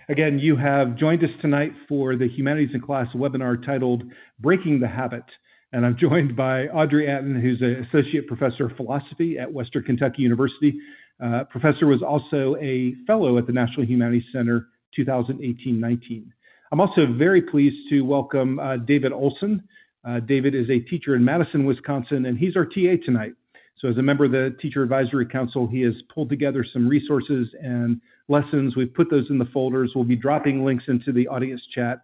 Again, you have joined us tonight for the Humanities in Class webinar titled Breaking the Habit. And I'm joined by Audrey Atten, who's an Associate Professor of Philosophy at Western Kentucky University. Professor was also a fellow at the National Humanities Center 2018-19. I'm also very pleased to welcome David Olson. David is a teacher in Madison, Wisconsin, and he's our TA tonight. So as a member of the Teacher Advisory Council, he has pulled together some resources and lessons. We've put those in the folders. We'll be dropping links into the audience chat,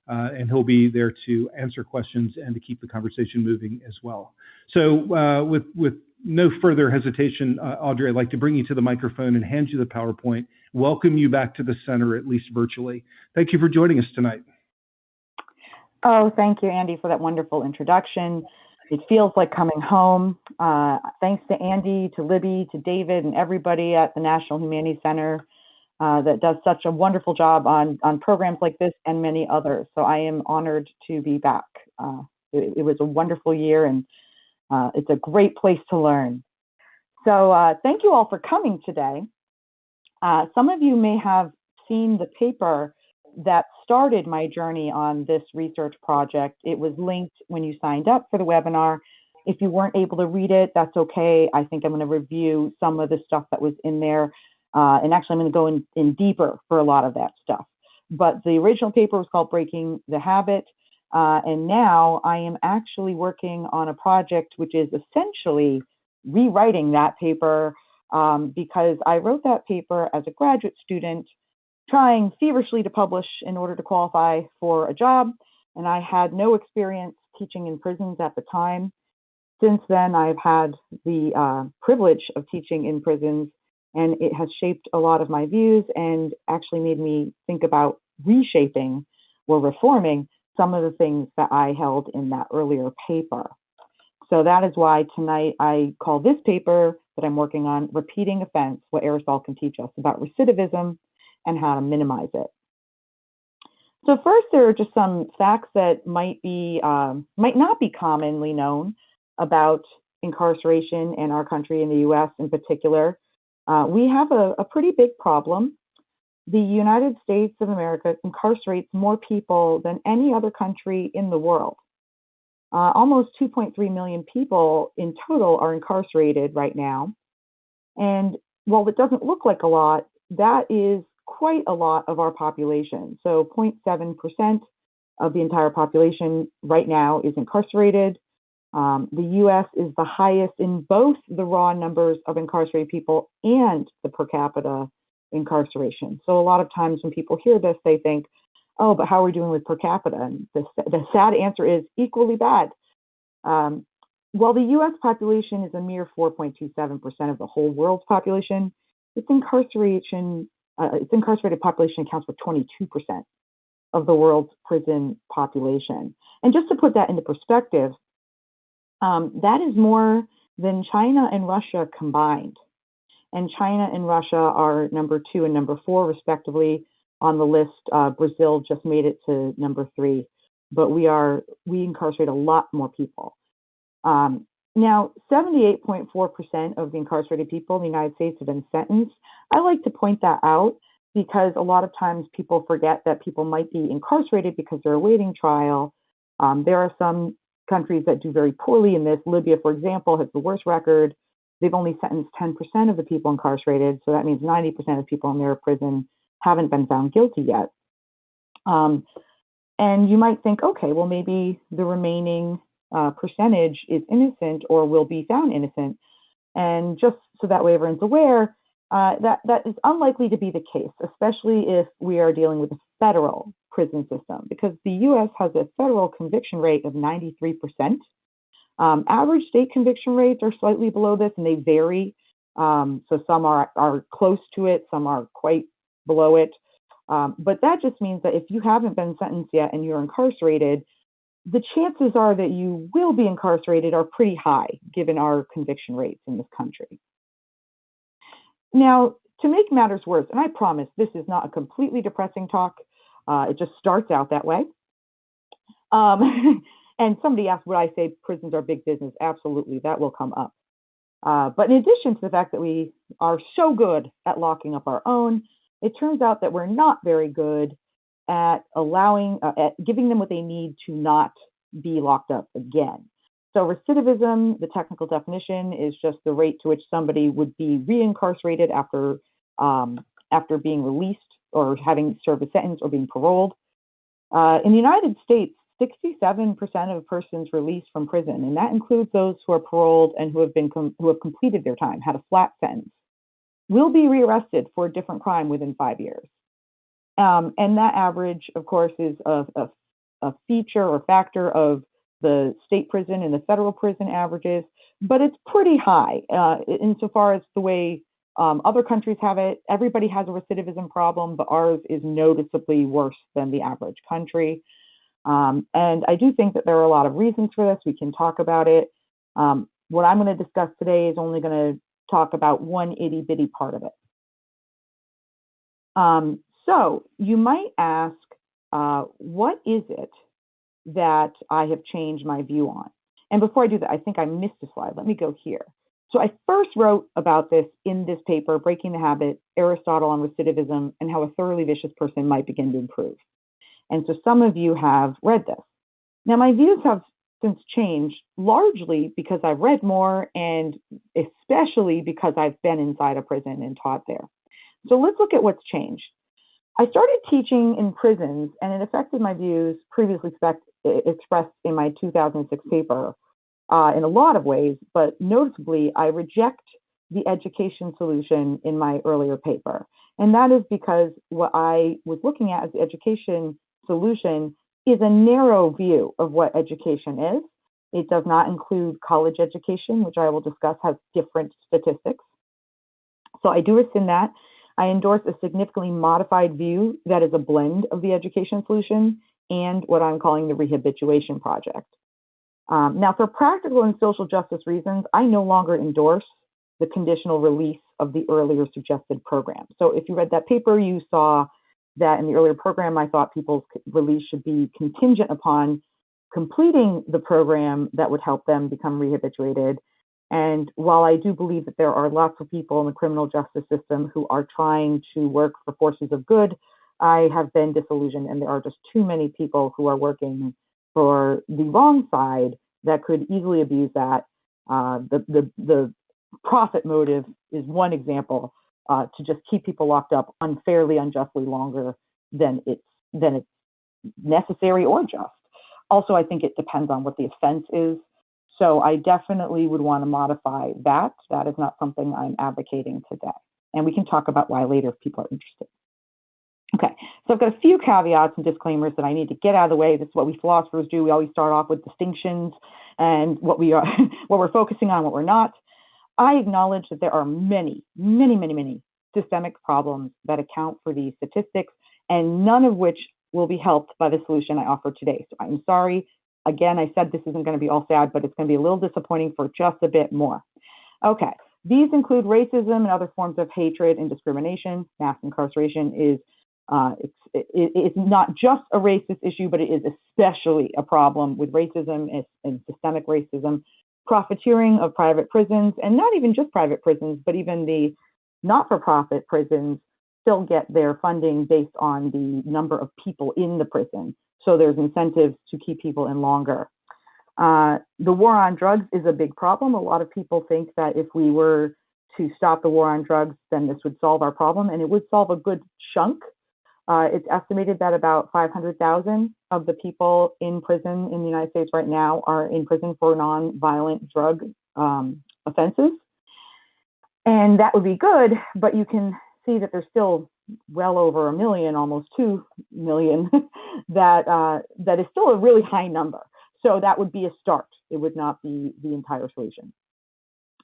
and he'll be there to answer questions and to keep the conversation moving as well. So with no further hesitation, Audrey, I'd like to bring you to the microphone and hand you the PowerPoint, welcome you back to the center, at least virtually. Thank you for joining us tonight. Oh, thank you, Andy, for that wonderful introduction. It feels like coming home. Thanks to Andy, to Libby, to David, and everybody at the National Humanities Center that does such a wonderful job on programs like this and many others. So I am honored to be back. It was a wonderful year, and it's a great place to learn. So thank you all for coming today. Some of you may have seen the paper that started my journey on this research project. It was linked when you signed up for the webinar. If you weren't able to read it, that's okay. I think I'm going to review some of the stuff that was in there. And actually, I'm going to go in deeper for a lot of that stuff. But the original paper was called Breaking the Habit. And now I am actually working on a project which is essentially rewriting that paper because I wrote that paper as a graduate student trying feverishly to publish in order to qualify for a job, and I had no experience teaching in prisons at the time. Since then, I've had the privilege of teaching in prisons, and it has shaped a lot of my views and actually made me think about reshaping or reforming some of the things that I held in that earlier paper. So that is why tonight I call this paper that I'm working on, Repeating Offense, What Aristotle Can Teach Us About Recidivism and How to Minimize It. So first, there are just some facts that might not be commonly known about incarceration in our country, in the U.S. in particular. We have a pretty big problem. The United States of America incarcerates more people than any other country in the world. Almost 2.3 million people in total are incarcerated right now. And while it doesn't look like a lot, that is quite a lot of our population. So 0.7% of the entire population right now is incarcerated. The U.S. is the highest in both the raw numbers of incarcerated people and the per capita incarceration. So a lot of times when people hear this, they think, oh, but how are we doing with per capita? And the sad answer is equally bad. While the U.S. population is a mere 4.27% of the whole world's population, its incarcerated population accounts for 22% of the world's prison population. And just to put that into perspective, that is more than China and Russia combined. And China and Russia are number 2 and number 4, respectively, on the list. Brazil just made it to number 3, but we incarcerate a lot more people. Now, 78.4% of the incarcerated people in the United States have been sentenced. I like to point that out because a lot of times people forget that people might be incarcerated because they're awaiting trial. There are some countries that do very poorly in this. Libya, for example, has the worst record. They've only sentenced 10% of the people incarcerated, so that means 90% of people in their prison haven't been found guilty yet. And you might think, okay, well, maybe the remaining percentage is innocent or will be found innocent. And just so that way everyone's aware, that is unlikely to be the case, especially if we are dealing with a federal prison system, because the U.S. has a federal conviction rate of 93%. Average state conviction rates are slightly below this, and they vary. So some are close to it, some are quite below it. But that just means that if you haven't been sentenced yet and you're incarcerated, the chances are that you will be incarcerated are pretty high, given our conviction rates in this country. Now, to make matters worse, and I promise this is not a completely depressing talk, it just starts out that way. And somebody asked, would I say prisons are big business? Absolutely, that will come up. But in addition to the fact that we are so good at locking up our own, it turns out that we're not very good at at giving them what they need to not be locked up again. So recidivism, the technical definition, is just the rate to which somebody would be reincarcerated after being released or having served a sentence or being paroled. In the United States, 67% of persons released from prison, and that includes those who are paroled and who have completed their time, had a flat sentence, will be rearrested for a different crime within 5 years. And that average, of course, is a feature or factor of the state prison and the federal prison averages, but it's pretty high insofar as the way other countries have it. Everybody has a recidivism problem, but ours is noticeably worse than the average country. And I do think that there are a lot of reasons for this. We can talk about it. What I'm going to discuss today is only going to talk about one itty bitty part of it. So you might ask, what is it that I have changed my view on? And before I do that, I think I missed a slide. Let me go here. So I first wrote about this in this paper, Breaking the Habit, Aristotle on Recidivism, and how a thoroughly vicious person might begin to improve. And so some of you have read this. Now, my views have since changed, largely because I've read more and especially because I've been inside a prison and taught there. So let's look at what's changed. I started teaching in prisons, and it affected my views previously expressed in my 2006 paper in a lot of ways, but noticeably, I reject the education solution in my earlier paper. And that is because what I was looking at as the education solution is a narrow view of what education is. It does not include college education, which I will discuss has different statistics. So I do rescind that. I endorse a significantly modified view that is a blend of the education solution and what I'm calling the rehabilitation project. Now, for practical and social justice reasons, I no longer endorse the conditional release of the earlier suggested program. So if you read that paper, you saw that in the earlier program, I thought people's release should be contingent upon completing the program that would help them become rehabilitated. And while I do believe that there are lots of people in the criminal justice system who are trying to work for forces of good, I have been disillusioned, and there are just too many people who are working for the wrong side that could easily abuse that. The profit motive is one example, to just keep people locked up unfairly, unjustly longer than it's necessary or just. Also, I think it depends on what the offense is. So I definitely would want to modify that. That is not something I'm advocating today. And we can talk about why later if people are interested. Okay, so I've got a few caveats and disclaimers that I need to get out of the way. This is what we philosophers do. We always start off with distinctions and what we're focusing on, what we're not. I acknowledge that there are many systemic problems that account for these statistics, and none of which will be helped by the solution I offer today. So I'm sorry. Again, I said this isn't going to be all sad, but it's going to be a little disappointing for just a bit more. Okay, these include racism and other forms of hatred and discrimination. Mass incarceration is it's not just a racist issue, but it is especially a problem with racism and systemic racism, profiteering of private prisons, and not even just private prisons, but even the not-for-profit prisons still get their funding based on the number of people in the prison. So there's incentives to keep people in longer. The war on drugs is a big problem. A lot of people think that if we were to stop the war on drugs, then this would solve our problem, and it would solve a good chunk. It's estimated that about 500,000 of the people in prison in the United States right now are in prison for non-violent drug offenses. And that would be good, but you can see that there's still well over 1 million, almost 2 million, that is still a really high number. So that would be a start. It would not be the entire solution.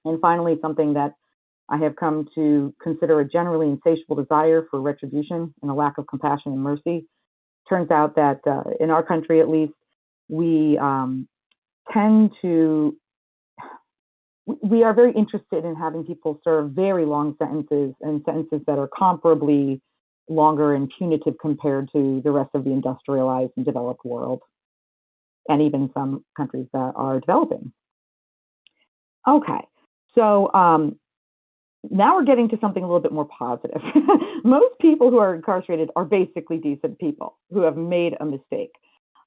And finally, something that I have come to consider a generally insatiable desire for retribution and a lack of compassion and mercy. Turns out that in our country, at least, we are very interested in having people serve very long sentences and sentences that are comparably longer and punitive compared to the rest of the industrialized and developed world, and even some countries that are developing. Okay, so Now we're getting to something a little bit more positive. Most people who are incarcerated are basically decent people who have made a mistake.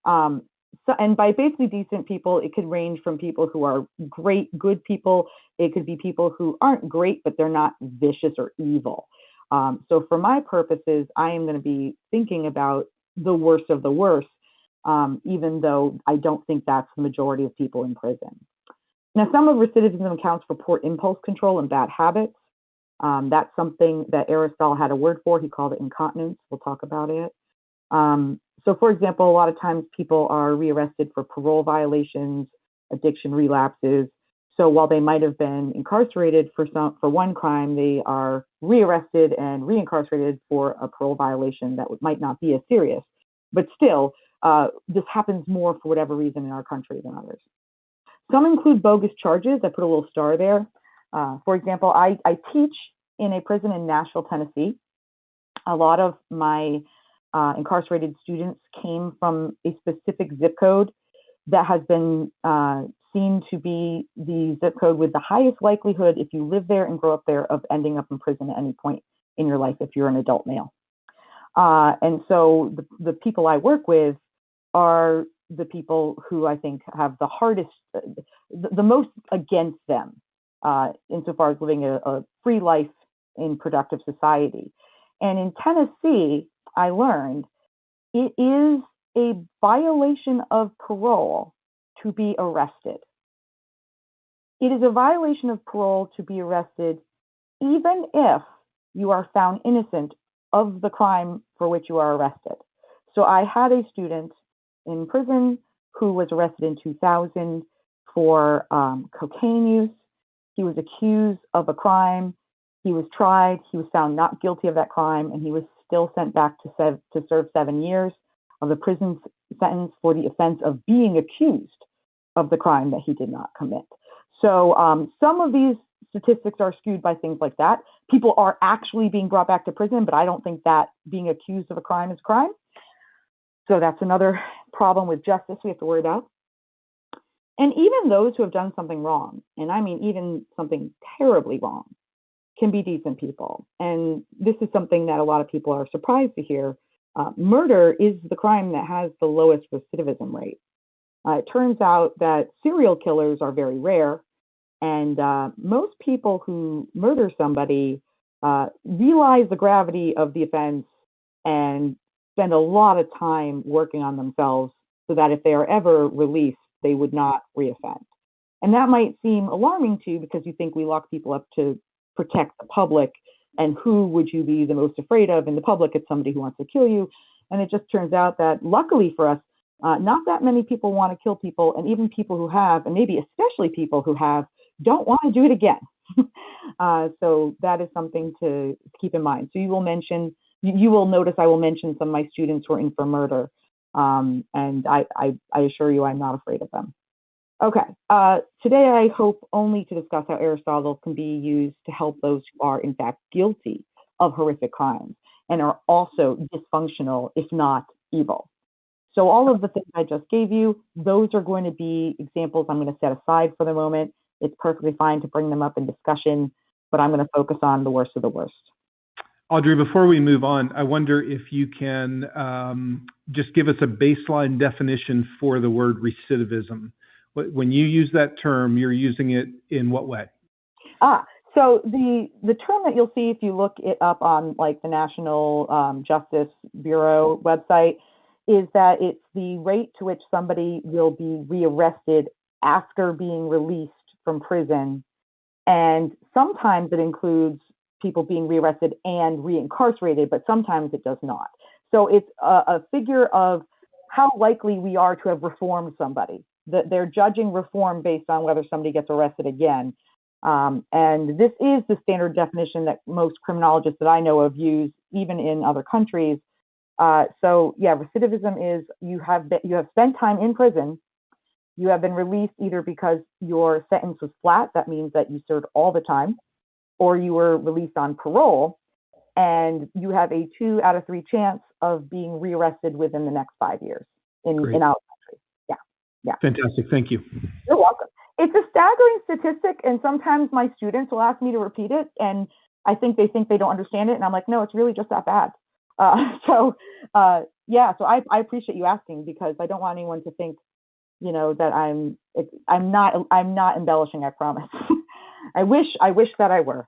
And by basically decent people, it could range from people who are great, good people. It could be people who aren't great, but they're not vicious or evil. So for my purposes, I am going to be thinking about the worst of the worst, even though I don't think that's the majority of people in prison. Now, some of recidivism accounts for poor impulse control and bad habits. That's something that Aristotle had a word for. He called it incontinence. We'll talk about it. So, for example, a lot of times people are rearrested for parole violations, addiction relapses. So while they might have been incarcerated for one crime, they are rearrested and reincarcerated for a parole violation that might not be as serious. But still, this happens more for whatever reason in our country than others. Some include bogus charges. I put a little star there. For example, I teach in a prison in Nashville, Tennessee. A lot of my incarcerated students came from a specific zip code that has been seen to be the zip code with the highest likelihood, if you live there and grow up there, of ending up in prison at any point in your life if you're an adult male. And so the people I work with are the people who I think have the hardest, the most against them, insofar as living a free life in productive society. And in Tennessee, I learned it is a violation of parole to be arrested. It is a violation of parole to be arrested even if you are found innocent of the crime for which you are arrested. So I had a student in prison who was arrested in 2000 for cocaine use. He was accused of a crime. He was tried. He was found not guilty of that crime, and he was still sent back to serve 7 years of the prison sentence for the offense of being accused of the crime that he did not commit. So some of these statistics are skewed by things like that. People are actually being brought back to prison, but I don't think that being accused of a crime is a crime. So that's another problem with justice we have to worry about. And even those who have done something wrong, and I mean even something terribly wrong, can be decent people. And this is something that a lot of people are surprised to hear. Murder is the crime that has the lowest recidivism rate. It turns out that serial killers are very rare, and most people who murder somebody realize the gravity of the offense and spend a lot of time working on themselves so that if they are ever released, they would not reoffend. And that might seem alarming to you because you think we lock people up to protect the public, and who would you be the most afraid of in the public? It's somebody who wants to kill you. And it just turns out that luckily for us, not that many people want to kill people, and even people who have, and maybe especially people who have, don't want to do it again. So that is something to keep in mind. So you will notice I will mention some of my students who are in for murder, and I assure you I'm not afraid of them. Okay, today I hope only to discuss how Aristotle can be used to help those who are in fact guilty of horrific crimes and are also dysfunctional, if not evil. So all of the things I just gave you, those are going to be examples I'm going to set aside for the moment. It's perfectly fine to bring them up in discussion, but I'm going to focus on the worst of the worst. Audrey, before we move on, I wonder if you can just give us a baseline definition for the word recidivism. When you use that term, you're using it in what way? So the term that you'll see if you look it up on like the National Justice Bureau website is that it's the rate to which somebody will be rearrested after being released from prison. And sometimes it includes people being rearrested and reincarcerated, but sometimes it does not. So it's a figure of how likely we are to have reformed somebody. They're judging reform based on whether somebody gets arrested again. And this is the standard definition that most criminologists that I know of use, even in other countries. So yeah, recidivism is you have spent time in prison. You have been released either because your sentence was flat, that means that you served all the time, or you were released on parole, and you have a 2 out of 3 chance of being rearrested within the next 5 years in our country. Yeah. Fantastic. Thank you. You're welcome. It's a staggering statistic, and sometimes my students will ask me to repeat it, and I think they don't understand it, and I'm like, no, it's really just that bad. So I appreciate you asking, because I don't want anyone to think, that I'm not embellishing, I promise. I wish that I were.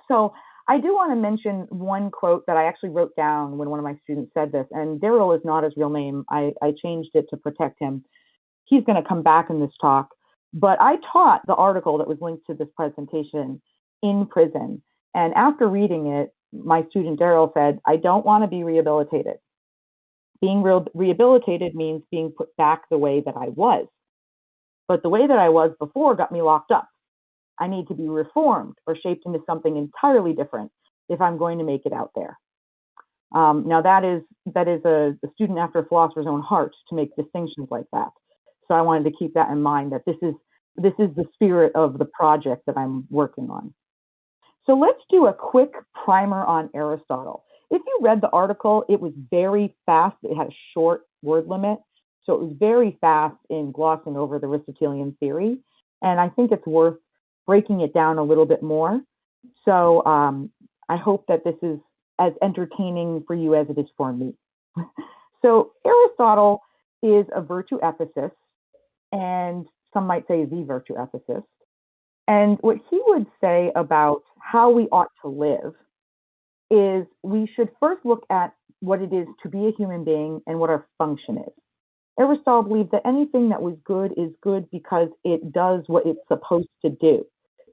So I do want to mention one quote that I actually wrote down when one of my students said this, and Daryl is not his real name. I changed it to protect him. He's going to come back in this talk, but I taught the article that was linked to this presentation in prison. And after reading it, my student Daryl said, I don't want to be rehabilitated. Being rehabilitated means being put back the way that I was. But the way that I was before got me locked up. I need to be reformed or shaped into something entirely different if I'm going to make it out there. Now that is a student after a philosopher's own heart to make distinctions like that. So I wanted to keep that in mind, that this is the spirit of the project that I'm working on. So let's do a quick primer on Aristotle. If you read the article, it was very fast. It had a short word limit. So it was very fast in glossing over the Aristotelian theory. And I think it's worth breaking it down a little bit more. So I hope that this is as entertaining for you as it is for me. So Aristotle is a virtue ethicist, and some might say the virtue ethicist. And what he would say about how we ought to live is we should first look at what it is to be a human being and what our function is. Aristotle believed that anything that was good is good because it does what it's supposed to do.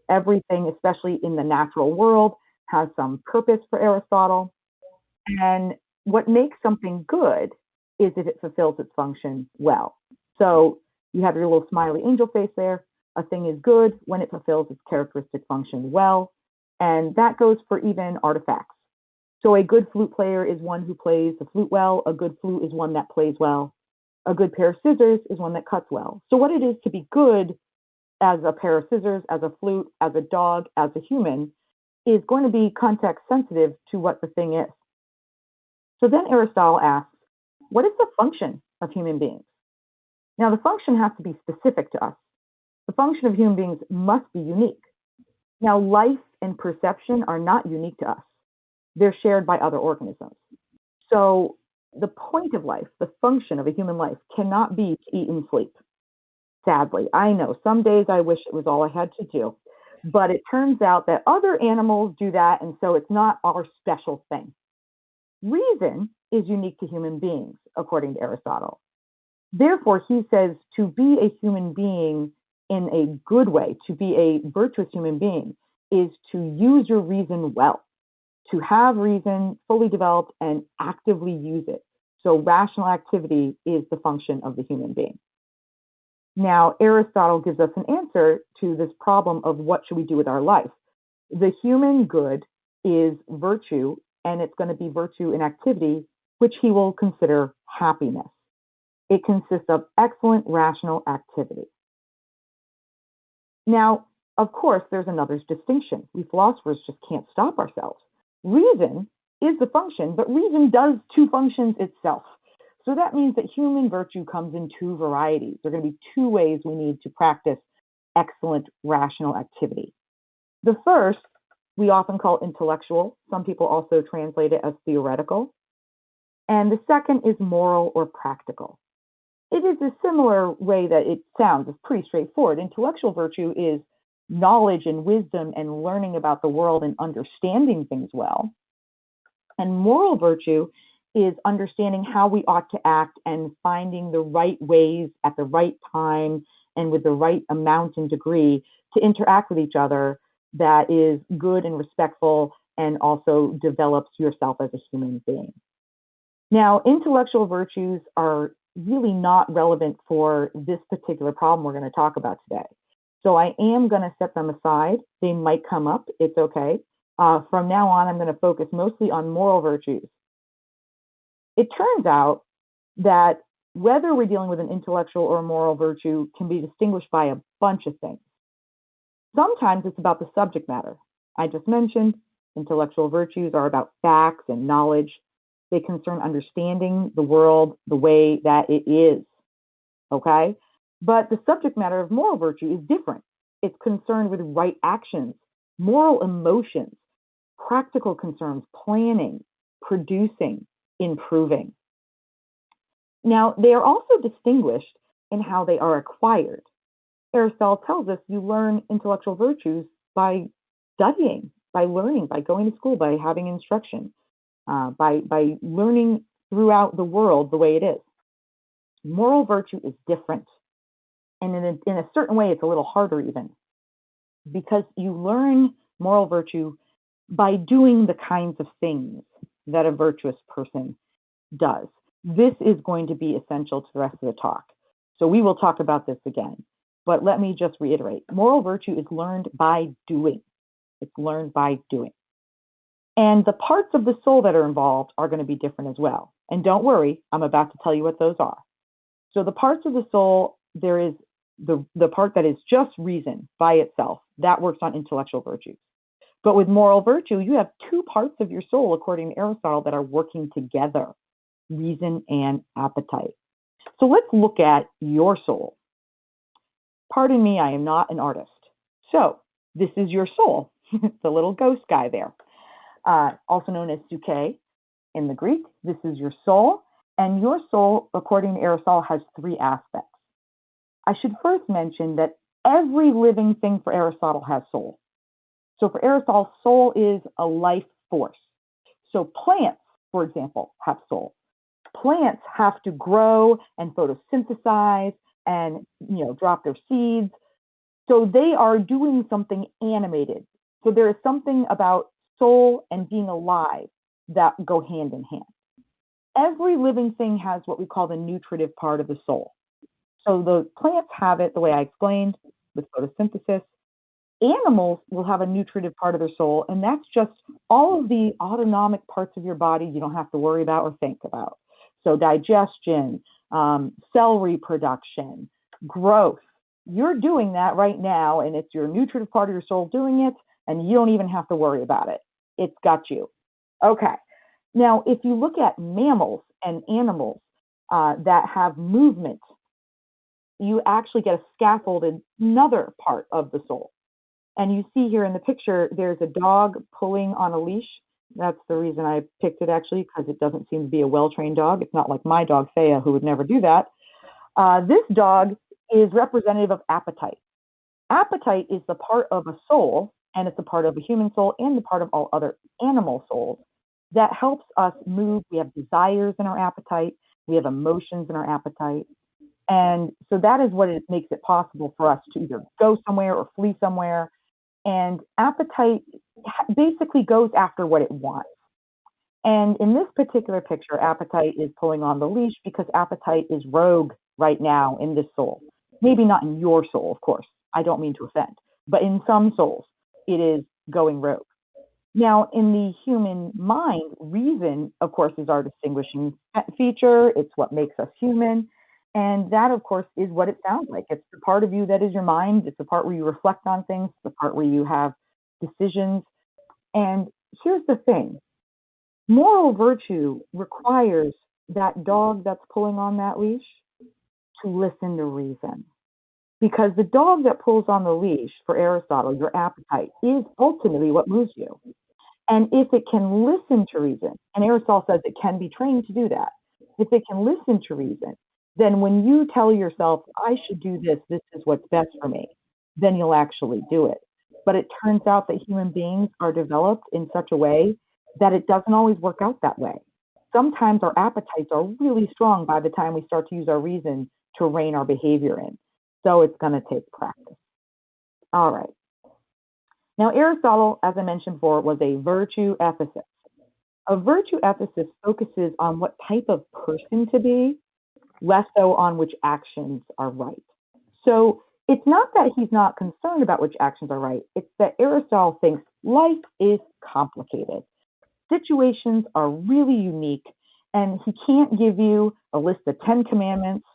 Everything, especially in the natural world, has some purpose for Aristotle. And what makes something good is if it fulfills its function well. So you have your little smiley angel face there. A thing is good when it fulfills its characteristic function well. And that goes for even artifacts. So a good flute player is one who plays the flute well. A good flute is one that plays well. A good pair of scissors is one that cuts well. So what it is to be good as a pair of scissors, as a flute, as a dog, as a human, is going to be context sensitive to what the thing is. So then Aristotle asks, what is the function of human beings? Now the function has to be specific to us. The function of human beings must be unique. Now life and perception are not unique to us. They're shared by other organisms. So the point of life, the function of a human life, cannot be to eat and sleep. Sadly, I know some days I wish it was all I had to do, but it turns out that other animals do that, and so it's not our special thing. Reason is unique to human beings, according to Aristotle. Therefore, he says to be a human being in a good way, to be a virtuous human being, is to use your reason well, to have reason fully developed and actively use it. So rational activity is the function of the human being. Now, Aristotle gives us an answer to this problem of what should we do with our life. The human good is virtue, and it's going to be virtue in activity, which he will consider happiness. It consists of excellent rational activity. Now, of course, there's another distinction. We philosophers just can't stop ourselves. Reason is the function, but reason does two functions itself. So that means that human virtue comes in two varieties. There are going to be two ways we need to practice excellent rational activity. The first, we often call intellectual. Some people also translate it as theoretical. And the second is moral or practical. It is a similar way that it sounds. It's pretty straightforward. Intellectual virtue is knowledge and wisdom and learning about the world and understanding things well. And moral virtue is understanding how we ought to act and finding the right ways at the right time and with the right amount and degree to interact with each other that is good and respectful and also develops yourself as a human being. Now, intellectual virtues are really not relevant for this particular problem we're going to talk about today. So I am going to set them aside. They might come up. It's okay. From now on, I'm going to focus mostly on moral virtues. It turns out that whether we're dealing with an intellectual or a moral virtue can be distinguished by a bunch of things. Sometimes it's about the subject matter. I just mentioned intellectual virtues are about facts and knowledge. They concern understanding the world the way that it is, okay? But the subject matter of moral virtue is different. It's concerned with right actions, moral emotions, practical concerns, planning, producing, improving. Now, they are also distinguished in how they are acquired. Aristotle tells us you learn intellectual virtues by studying, by learning, by going to school, by having instruction, by learning throughout the world the way it is. Moral virtue is different. And in a certain way, it's a little harder even, because you learn moral virtue by doing the kinds of things that a virtuous person does. This is going to be essential to the rest of the talk. So we will talk about this again. But let me just reiterate, moral virtue is learned by doing. It's learned by doing. And the parts of the soul that are involved are going to be different as well. And don't worry, I'm about to tell you what those are. So the parts of the soul, there is the part that is just reason by itself. That works on intellectual virtues. But with moral virtue, you have two parts of your soul, according to Aristotle, that are working together, reason and appetite. So let's look at your soul. Pardon me, I am not an artist. So this is your soul, the little ghost guy there, also known as psyche in the Greek. This is your soul. And your soul, according to Aristotle, has three aspects. I should first mention that every living thing for Aristotle has soul. So for Aristotle, soul is a life force. So plants, for example, have soul. Plants have to grow and photosynthesize and drop their seeds. So they are doing something animated. So there is something about soul and being alive that go hand in hand. Every living thing has what we call the nutritive part of the soul. So the plants have it the way I explained with photosynthesis. Animals will have a nutritive part of their soul, and that's just all of the autonomic parts of your body you don't have to worry about or think about. So digestion, cell reproduction, growth. You're doing that right now, and it's your nutritive part of your soul doing it, and you don't even have to worry about it. It's got you. Okay. Now, if you look at mammals and animals that have movement, you actually get a scaffolded another part of the soul. And you see here in the picture, there's a dog pulling on a leash. That's the reason I picked it, actually, because it doesn't seem to be a well-trained dog. It's not like my dog, Thea, who would never do that. This dog is representative of appetite. Appetite is the part of a soul, and it's a part of a human soul and the part of all other animal souls that helps us move. We have desires in our appetite. We have emotions in our appetite. And so that is what it makes it possible for us to either go somewhere or flee somewhere. And appetite basically goes after what it wants. And in this particular picture, appetite is pulling on the leash because appetite is rogue right now in this soul. Maybe not in your soul, of course. I don't mean to offend. But in some souls, it is going rogue. Now, in the human mind, reason, of course, is our distinguishing feature. It's what makes us human. And that, of course, is what it sounds like. It's the part of you that is your mind. It's the part where you reflect on things, the part where you have decisions. And here's the thing. Moral virtue requires that dog that's pulling on that leash to listen to reason. Because the dog that pulls on the leash, for Aristotle, your appetite, is ultimately what moves you. And if it can listen to reason, and Aristotle says it can be trained to do that, if it can listen to reason, then when you tell yourself, I should do this, this is what's best for me, then you'll actually do it. But it turns out that human beings are developed in such a way that it doesn't always work out that way. Sometimes our appetites are really strong by the time we start to use our reason to rein our behavior in. So it's going to take practice. All right. Now, Aristotle, as I mentioned before, was a virtue ethicist. A virtue ethicist focuses on what type of person to be, less so on which actions are right. So it's not that he's not concerned about which actions are right. It's that Aristotle thinks life is complicated. Situations are really unique, and he can't give you a list of 10 commandments.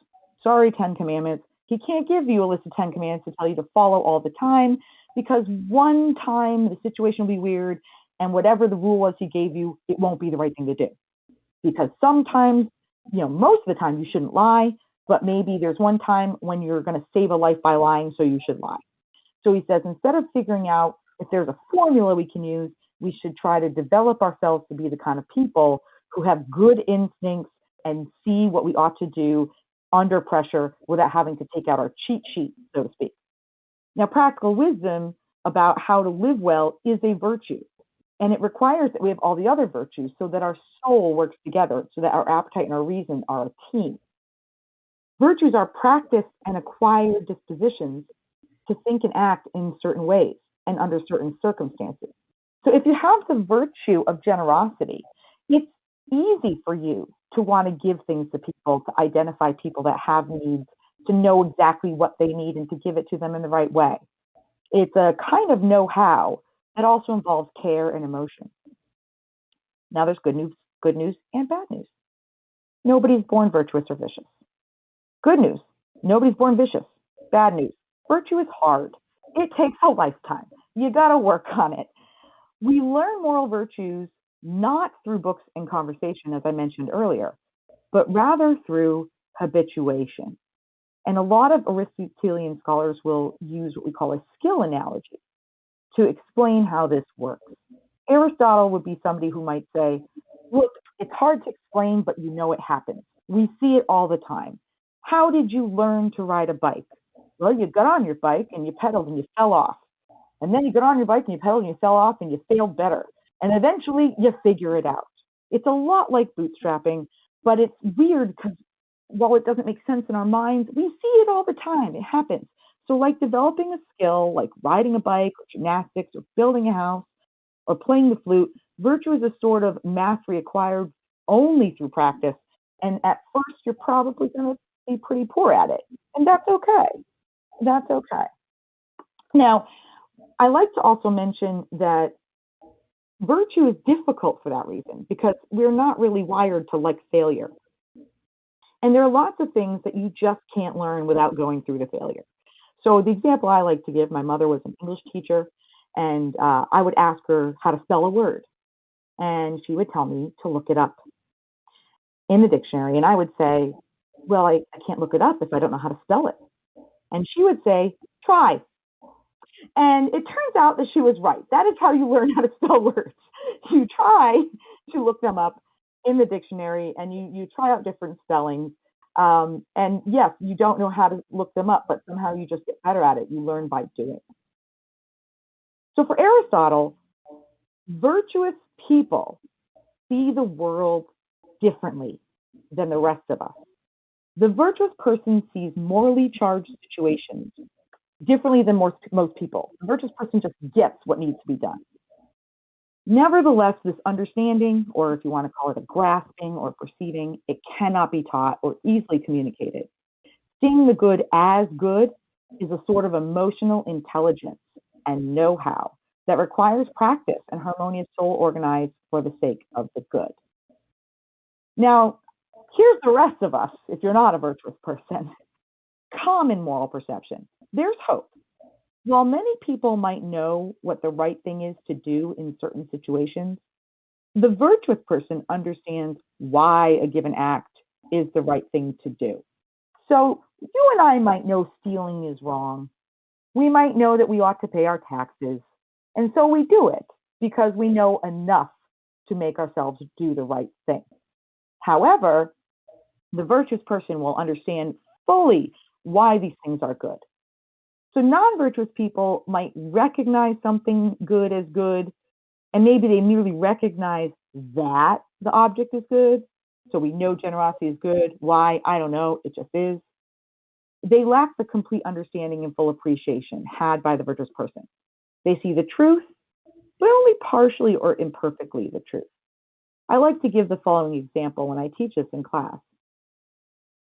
Sorry, 10 commandments. He can't give you a list of 10 commandments to tell you to follow all the time, because one time the situation will be weird, and whatever the rule was he gave you, it won't be the right thing to do. Because sometimes, most of the time you shouldn't lie, but maybe there's one time when you're going to save a life by lying, so you should lie. So he says, instead of figuring out if there's a formula we can use, we should try to develop ourselves to be the kind of people who have good instincts and see what we ought to do under pressure without having to take out our cheat sheet, so to speak. Now, practical wisdom about how to live well is a virtue, and it requires that we have all the other virtues so that our soul works together, so that our appetite and our reason are a team. Virtues are practiced and acquired dispositions to think and act in certain ways and under certain circumstances. So if you have the virtue of generosity, it's easy for you to want to give things to people, to identify people that have needs, to know exactly what they need and to give it to them in the right way. It's a kind of know-how that also involves care and emotion. Now there's good news and bad news. Nobody's born virtuous or vicious. Good news, nobody's born vicious. Bad news, virtue is hard. It takes a lifetime. You got to work on it. We learn moral virtues not through books and conversation, as I mentioned earlier, but rather through habituation. And a lot of Aristotelian scholars will use what we call a skill analogy to explain how this works. Aristotle would be somebody who might say, look, it's hard to explain, but you know it happens. We see it all the time. How did you learn to ride a bike? Well, you got on your bike and you pedaled and you fell off. And then you got on your bike and you pedaled and you fell off and you failed better. And eventually you figure it out. It's a lot like bootstrapping, but it's weird because while it doesn't make sense in our minds, we see it all the time. It happens. So like developing a skill, like riding a bike or gymnastics or building a house or playing the flute, virtue is a sort of mastery acquired only through practice. And at first, you're probably going to be pretty poor at it. And that's okay. That's okay. Now, I like to also mention that virtue is difficult for that reason, because we're not really wired to like failure. And there are lots of things that you just can't learn without going through the failure. So the example I like to give, my mother was an English teacher, and I would ask her how to spell a word. And she would tell me to look it up in the dictionary. And I would say, well, I can't look it up if I don't know how to spell it. And she would say, try. And it turns out that she was right. That is how you learn how to spell words. You try to look them up in the dictionary and you try out different spellings. And yes, you don't know how to look them up, but somehow you just get better at it. You learn by doing. So for Aristotle, virtuous people see the world differently than the rest of us. The virtuous person sees morally charged situations differently than most people. The virtuous person just gets what needs to be done. Nevertheless, this understanding, or if you want to call it a grasping or perceiving, it cannot be taught or easily communicated. Seeing the good as good is a sort of emotional intelligence and know-how that requires practice and harmonious soul organized for the sake of the good. Now, here's the rest of us, if you're not a virtuous person. Common moral perception. There's hope. While many people might know what the right thing is to do in certain situations, the virtuous person understands why a given act is the right thing to do. So you and I might know stealing is wrong. We might know that we ought to pay our taxes. And so we do it because we know enough to make ourselves do the right thing. However, the virtuous person will understand fully why these things are good. So non-virtuous people might recognize something good as good, and maybe they merely recognize that the object is good. So we know generosity is good. Why? I don't know. It just is. They lack the complete understanding and full appreciation had by the virtuous person. They see the truth, but only partially or imperfectly the truth. I like to give the following example when I teach this in class.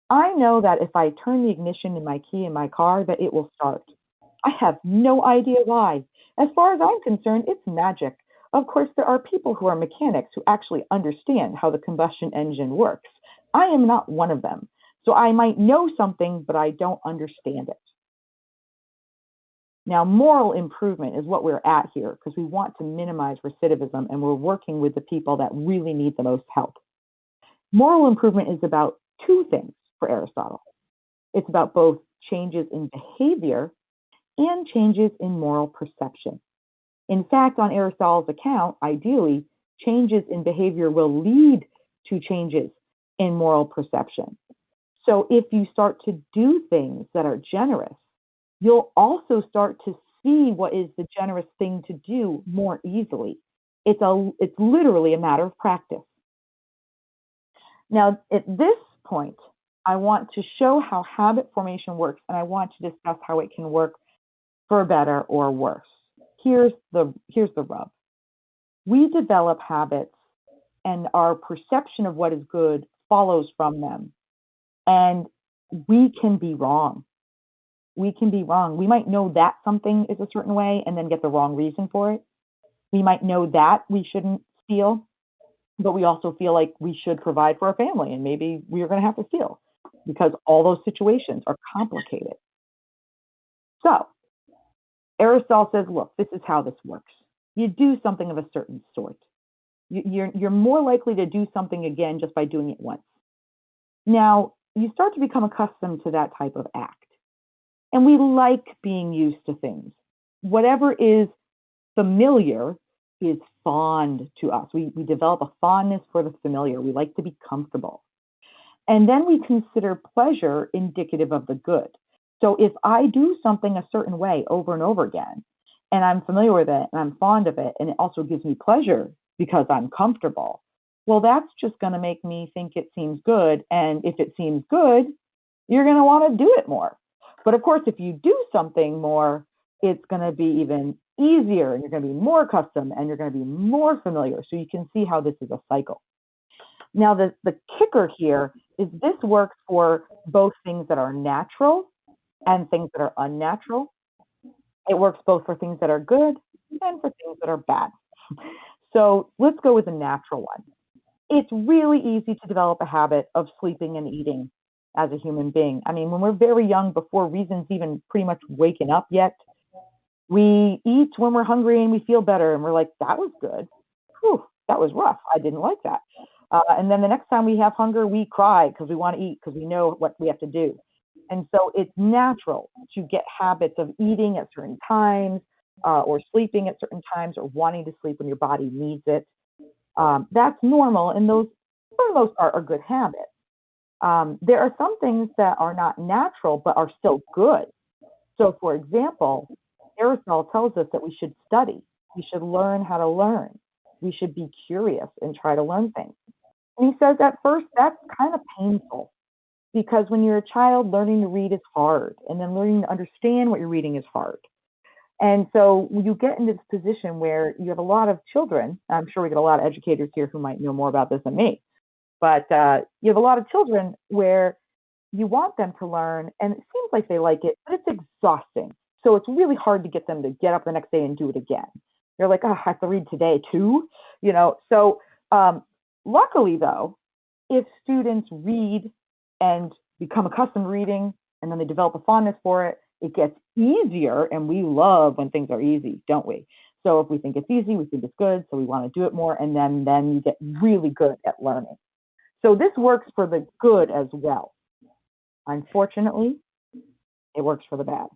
I know that if I turn the ignition in my key in my car, that it will start. I have no idea why. As far as I'm concerned, it's magic. Of course, there are people who are mechanics who actually understand how the combustion engine works. I am not one of them. So I might know something, but I don't understand it. Now, moral improvement is what we're at here because we want to minimize recidivism and we're working with the people that really need the most help. Moral improvement is about two things for Aristotle. It's about both changes in behavior and changes in moral perception. In fact, on Aristotle's account, ideally, changes in behavior will lead to changes in moral perception. So if you start to do things that are generous, you'll also start to see what is the generous thing to do more easily. It's literally a matter of practice. Now, at this point, I want to show how habit formation works, and I want to discuss how it can work for better or worse. Here's the rub. We develop habits, and our perception of what is good follows from them. And we can be wrong. We can be wrong. We might know that something is a certain way and then get the wrong reason for it. We might know that we shouldn't steal, but we also feel like we should provide for our family, and maybe we are going to have to steal because all those situations are complicated. So Aristotle says, look, this is how this works. You do something of a certain sort. You're more likely to do something again just by doing it once. Now, you start to become accustomed to that type of act. And we like being used to things. Whatever is familiar is fond to us. We develop a fondness for the familiar. We like to be comfortable. And then we consider pleasure indicative of the good. So if I do something a certain way over and over again, and I'm familiar with it, and I'm fond of it, and it also gives me pleasure because I'm comfortable, well, that's just going to make me think it seems good. And if it seems good, you're going to want to do it more. But of course, if you do something more, it's going to be even easier, and you're going to be more accustomed, and you're going to be more familiar. So you can see how this is a cycle. Now, the kicker here is this works for both things that are natural and things that are unnatural. It works both for things that are good and for things that are bad. So let's go with the natural one. It's really easy to develop a habit of sleeping and eating as a human being. I mean, when we're very young, before reason's even pretty much waking up yet, we eat when we're hungry and we feel better. And we're like, that was good. Whew, that was rough. I didn't like that. And then the next time we have hunger, we cry because we want to eat because we know what we have to do. And so it's natural to get habits of eating at certain times or sleeping at certain times or wanting to sleep when your body needs it. That's normal, and those, for the most part, are good habits. There are some things that are not natural but are still good. So, for example, Aristotle tells us that we should study. We should learn how to learn. We should be curious and try to learn things. And he says at first that's kind of painful because when you're a child, learning to read is hard, and then learning to understand what you're reading is hard. And so you get into this position where you have a lot of children. I'm sure we get a lot of educators here who might know more about this than me. But you have a lot of children where you want them to learn, and it seems like they like it, but it's exhausting. So it's really hard to get them to get up the next day and do it again. They're like, oh, I have to read today too, you know. So luckily, though, if students read and become accustomed to reading, and then they develop a fondness for it, it gets easier, and we love when things are easy, don't we? So if we think it's easy, we think it's good, so we want to do it more, and then you get really good at learning. So this works for the good as well. Unfortunately, it works for the bad.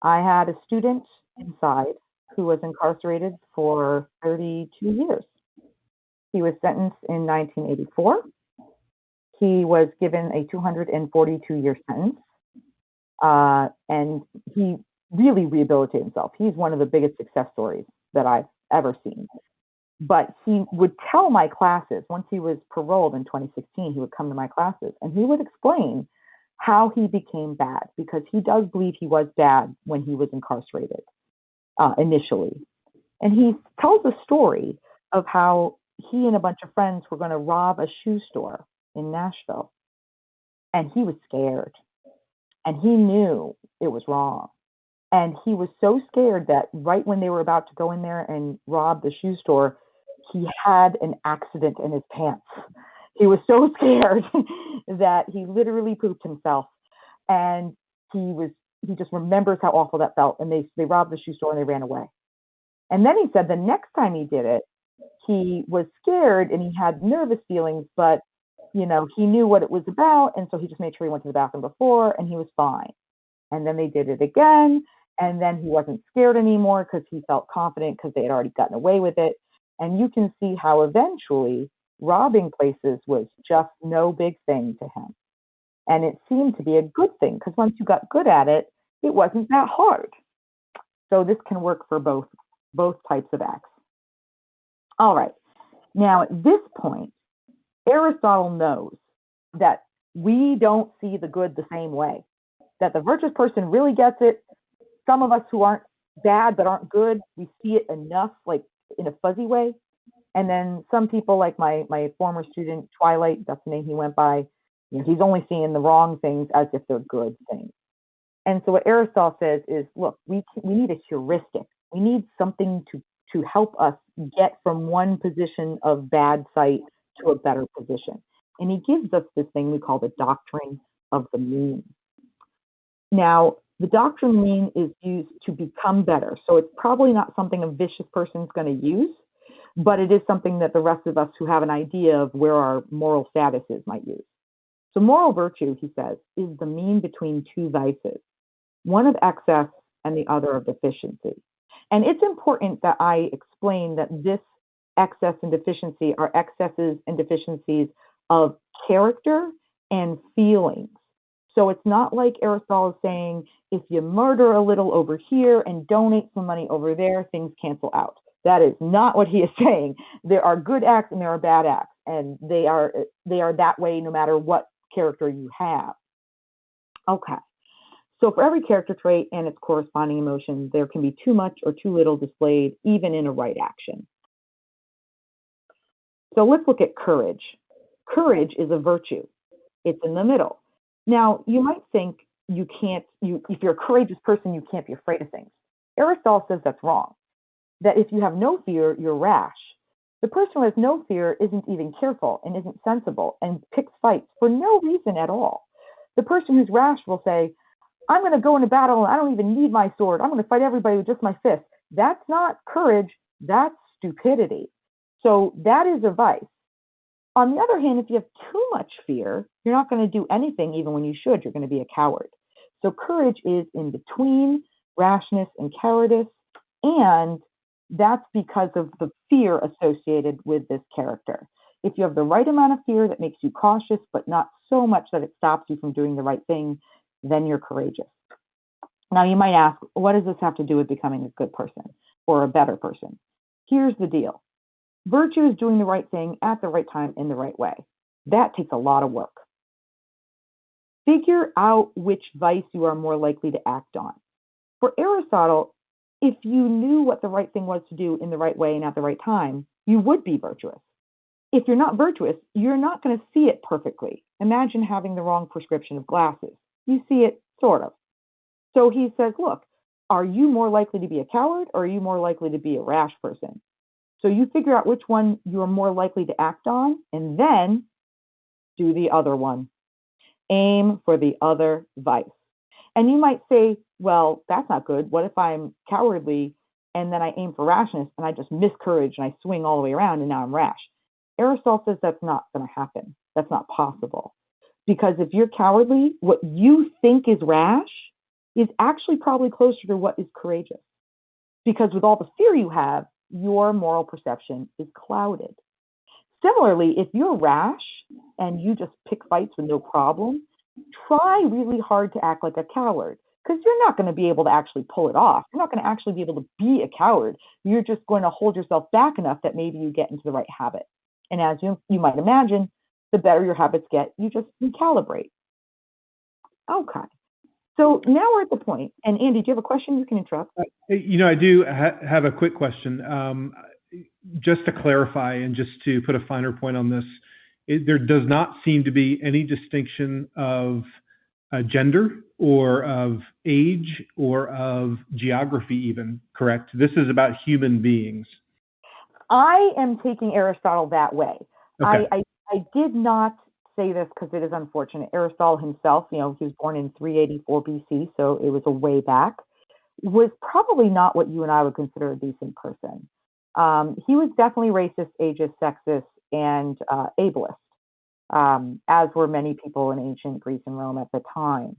I had a student inside who was incarcerated for 32 years. He was sentenced in 1984. He was given a 242-year sentence, and he really rehabilitated himself. He's one of the biggest success stories that I've ever seen. But he would tell my classes, once he was paroled in 2016, he would come to my classes, and he would explain how he became bad, because he does believe he was bad when he was incarcerated initially. And he tells a story of how he and a bunch of friends were going to rob a shoe store in Nashville. And he was scared. And he knew it was wrong. And he was so scared that right when they were about to go in there and rob the shoe store, he had an accident in his pants. He was so scared that he literally pooped himself. And he just remembers how awful that felt. And they robbed the shoe store and they ran away. And then he said the next time he did it, he was scared and he had nervous feelings, but he knew what it was about, and so he just made sure he went to the bathroom before, and he was fine. And then they did it again, and then he wasn't scared anymore because he felt confident because they had already gotten away with it. And you can see how eventually robbing places was just no big thing to him. And it seemed to be a good thing because once you got good at it, it wasn't that hard. So this can work for both types of acts. All right. Now, at this point, Aristotle knows that we don't see the good the same way, that the virtuous person really gets it. Some of us who aren't bad but aren't good, we see it enough, like in a fuzzy way. And then some people, like my former student, Twilight, that's the name he went by, he's only seeing the wrong things as if they're good things. And so what Aristotle says is, look, we need a heuristic. We need something to help us get from one position of bad sight to a better position. And he gives us this thing we call the doctrine of the mean. Now, the doctrine of the mean is used to become better. So it's probably not something a vicious person's going to use, but it is something that the rest of us who have an idea of where our moral status is might use. So moral virtue, he says, is the mean between two vices, one of excess and the other of deficiency. And it's important that I explain that this excess and deficiency are excesses and deficiencies of character and feelings. So it's not like Aristotle is saying, if you murder a little over here and donate some money over there, things cancel out. That is not what he is saying. There are good acts and there are bad acts, and they are that way no matter what character you have. Okay. So for every character trait and its corresponding emotion, there can be too much or too little displayed, even in a right action. So let's look at courage. Courage is a virtue. It's in the middle. Now, you might think if you're a courageous person, you can't be afraid of things. Aristotle says that's wrong, that if you have no fear, you're rash. The person who has no fear isn't even careful and isn't sensible and picks fights for no reason at all. The person who's rash will say, I'm going to go into battle and I don't even need my sword. I'm going to fight everybody with just my fist. That's not courage. That's stupidity. So that is a vice. On the other hand, if you have too much fear, you're not going to do anything even when you should. You're going to be a coward. So courage is in between rashness and cowardice, and that's because of the fear associated with this character. If you have the right amount of fear that makes you cautious, but not so much that it stops you from doing the right thing, then you're courageous. Now you might ask, what does this have to do with becoming a good person or a better person? Here's the deal. Virtue is doing the right thing at the right time in the right way. That takes a lot of work. Figure out which vice you are more likely to act on. For Aristotle, if you knew what the right thing was to do in the right way and at the right time, you would be virtuous. If you're not virtuous, you're not going to see it perfectly. Imagine having the wrong prescription of glasses. You see it sort of. So he says, look, are you more likely to be a coward or are you more likely to be a rash person? So you figure out which one you are more likely to act on and then do the other one. Aim for the other vice. And you might say, well, that's not good. What if I'm cowardly and then I aim for rashness and I just miss courage and I swing all the way around and now I'm rash? Aristotle says that's not going to happen. That's not possible. Because if you're cowardly, what you think is rash is actually probably closer to what is courageous. Because with all the fear you have, your moral perception is clouded. Similarly, if you're rash and you just pick fights with no problem, try really hard to act like a coward because you're not going to be able to actually pull it off. You're not going to actually be able to be a coward. You're just going to hold yourself back enough that maybe you get into the right habit. And as you might imagine, the better your habits get, you just recalibrate. Okay. So now we're at the point, and Andy, do you have a question? You can interrupt. I do have a quick question. Just to clarify and just to put a finer point on this, there does not seem to be any distinction of gender or of age or of geography even, correct? This is about human beings. I am taking Aristotle that way. Okay. I did not say this because it is unfortunate. Aristotle himself, he was born in 384 BC, so it was a way back, was probably not what you and I would consider a decent person. He was definitely racist, ageist, sexist, and ableist. as were many people in ancient Greece and Rome at the time.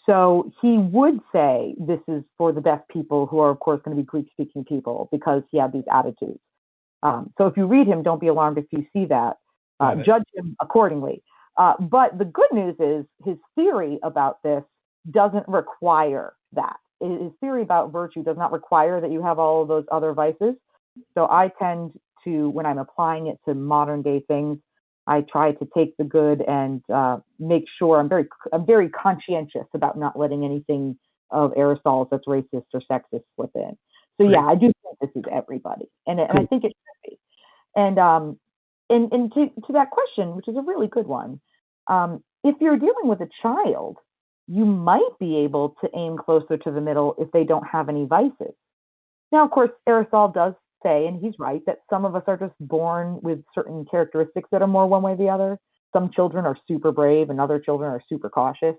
So he would say this is for the best people, who are, of course, going to be Greek-speaking people, because he had these attitudes. So if you read him, don't be alarmed if you see that. Judge him accordingly. But the good news is his theory about this doesn't require that. His theory about virtue does not require that you have all of those other vices. So I tend to, when I'm applying it to modern day things, I try to take the good and make sure I'm very conscientious about not letting anything of Aristotle's that's racist or sexist slip in. So yeah, I do think this is everybody, and I think it should be. And to that question, which is a really good one, if you're dealing with a child, you might be able to aim closer to the middle if they don't have any vices. Now, of course, Aristotle does say, and he's right, that some of us are just born with certain characteristics that are more one way or the other. Some children are super brave and other children are super cautious.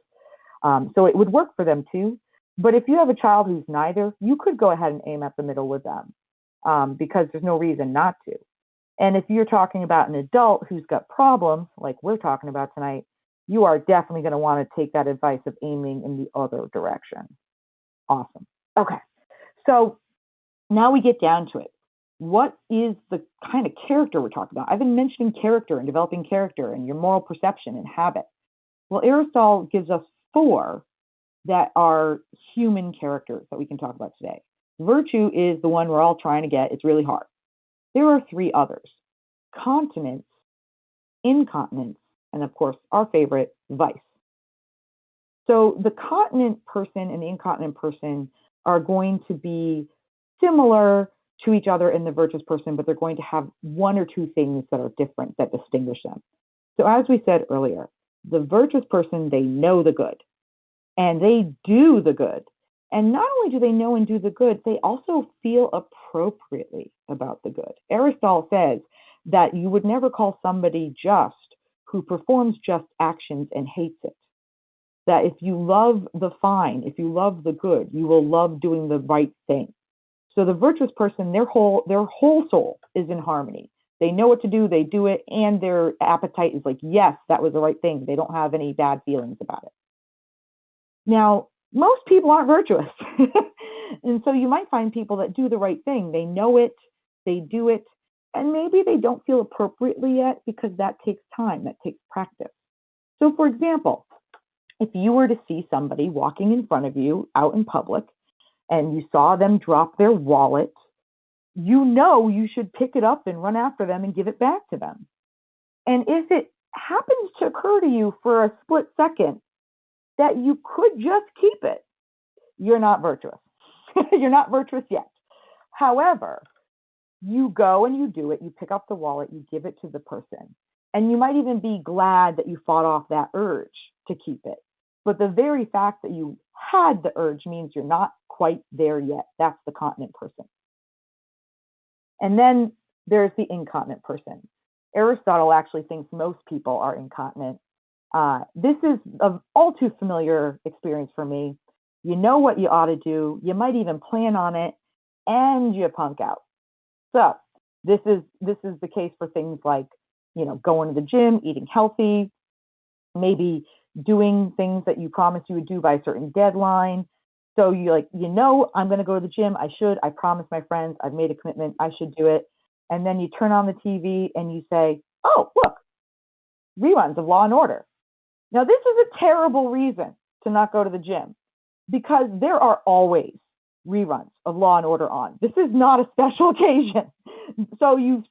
So it would work for them too. But if you have a child who's neither, you could go ahead and aim at the middle with them, because there's no reason not to. And if you're talking about an adult who's got problems, like we're talking about tonight, you are definitely going to want to take that advice of aiming in the other direction. Awesome. Okay. So now we get down to it. What is the kind of character we're talking about? I've been mentioning character and developing character and your moral perception and habit. Well, Aristotle gives us 4 that are human characters that we can talk about today. Virtue is the one we're all trying to get. It's really hard. There are 3 others: continence, incontinence, and of course, our favorite, vice. So the continent person and the incontinent person are going to be similar to each other in the virtuous person, but they're going to have 1 or 2 things that are different that distinguish them. So as we said earlier, the virtuous person, they know the good and they do the good. And not only do they know and do the good, they also feel appropriately about the good. Aristotle says that you would never call somebody just who performs just actions and hates it. That if you love the fine, if you love the good, you will love doing the right thing. So the virtuous person, their whole soul is in harmony. They know what to do, they do it, and their appetite is like, yes, that was the right thing. They don't have any bad feelings about it. Now, most people aren't virtuous. And so you might find people that do the right thing. They know it, they do it, and maybe they don't feel appropriately yet, because that takes time, that takes practice. So for example, if you were to see somebody walking in front of you out in public and you saw them drop their wallet, you know you should pick it up and run after them and give it back to them. And if it happens to occur to you for a split second that you could just keep it, you're not virtuous. You're not virtuous yet. However, you go and you do it, you pick up the wallet, you give it to the person. And you might even be glad that you fought off that urge to keep it. But the very fact that you had the urge means you're not quite there yet. That's the continent person. And then there's the incontinent person. Aristotle actually thinks most people are incontinent. This is an all too familiar experience for me. You know what you ought to do. You might even plan on it, and you punk out. So this is the case for things like, going to the gym, eating healthy, maybe doing things that you promised you would do by a certain deadline. So I'm going to go to the gym. I promised my friends, I've made a commitment, I should do it. And then you turn on the TV and you say, oh, look, reruns of Law and Order. Now, this is a terrible reason to not go to the gym, because there are always reruns of Law and Order on. This is not a special occasion. So you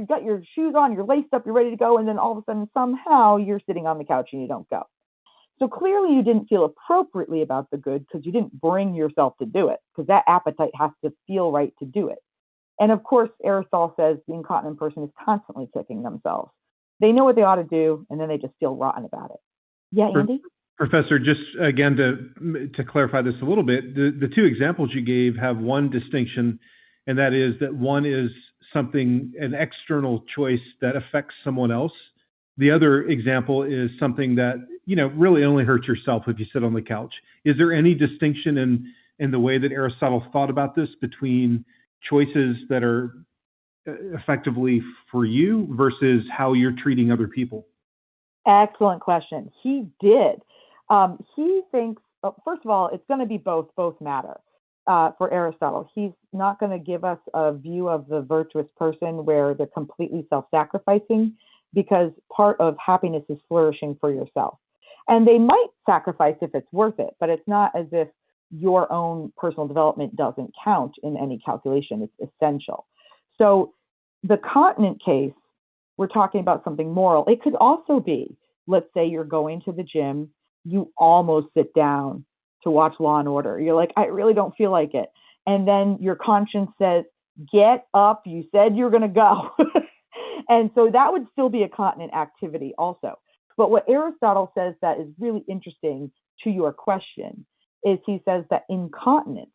got your shoes on, you're laced up, you're ready to go, and then all of a sudden, somehow you're sitting on the couch and you don't go. So clearly you didn't feel appropriately about the good, because you didn't bring yourself to do it, because that appetite has to feel right to do it. And of course, Aristotle says the incontinent person is constantly kicking themselves. They know what they ought to do, and then they just feel rotten about it. Yeah, Andy? Professor, just again to clarify this a little bit, the 2 examples you gave have one distinction, and that is that one is an external choice that affects someone else. The other example is something that, really only hurts yourself if you sit on the couch. Is there any distinction in the way that Aristotle thought about this between choices that are effectively for you versus how you're treating other people? Excellent question. He did. He thinks, first of all, it's going to be both matter for Aristotle. He's not going to give us a view of the virtuous person where they're completely self-sacrificing, because part of happiness is flourishing for yourself. And they might sacrifice if it's worth it, but it's not as if your own personal development doesn't count in any calculation. It's essential. So the continent case, we're talking about something moral. It could also be, let's say you're going to the gym, you almost sit down to watch Law and Order. You're like, I really don't feel like it. And then your conscience says, get up, you said you're going to go. And so that would still be a continent activity also. But what Aristotle says that is really interesting to your question is he says that incontinence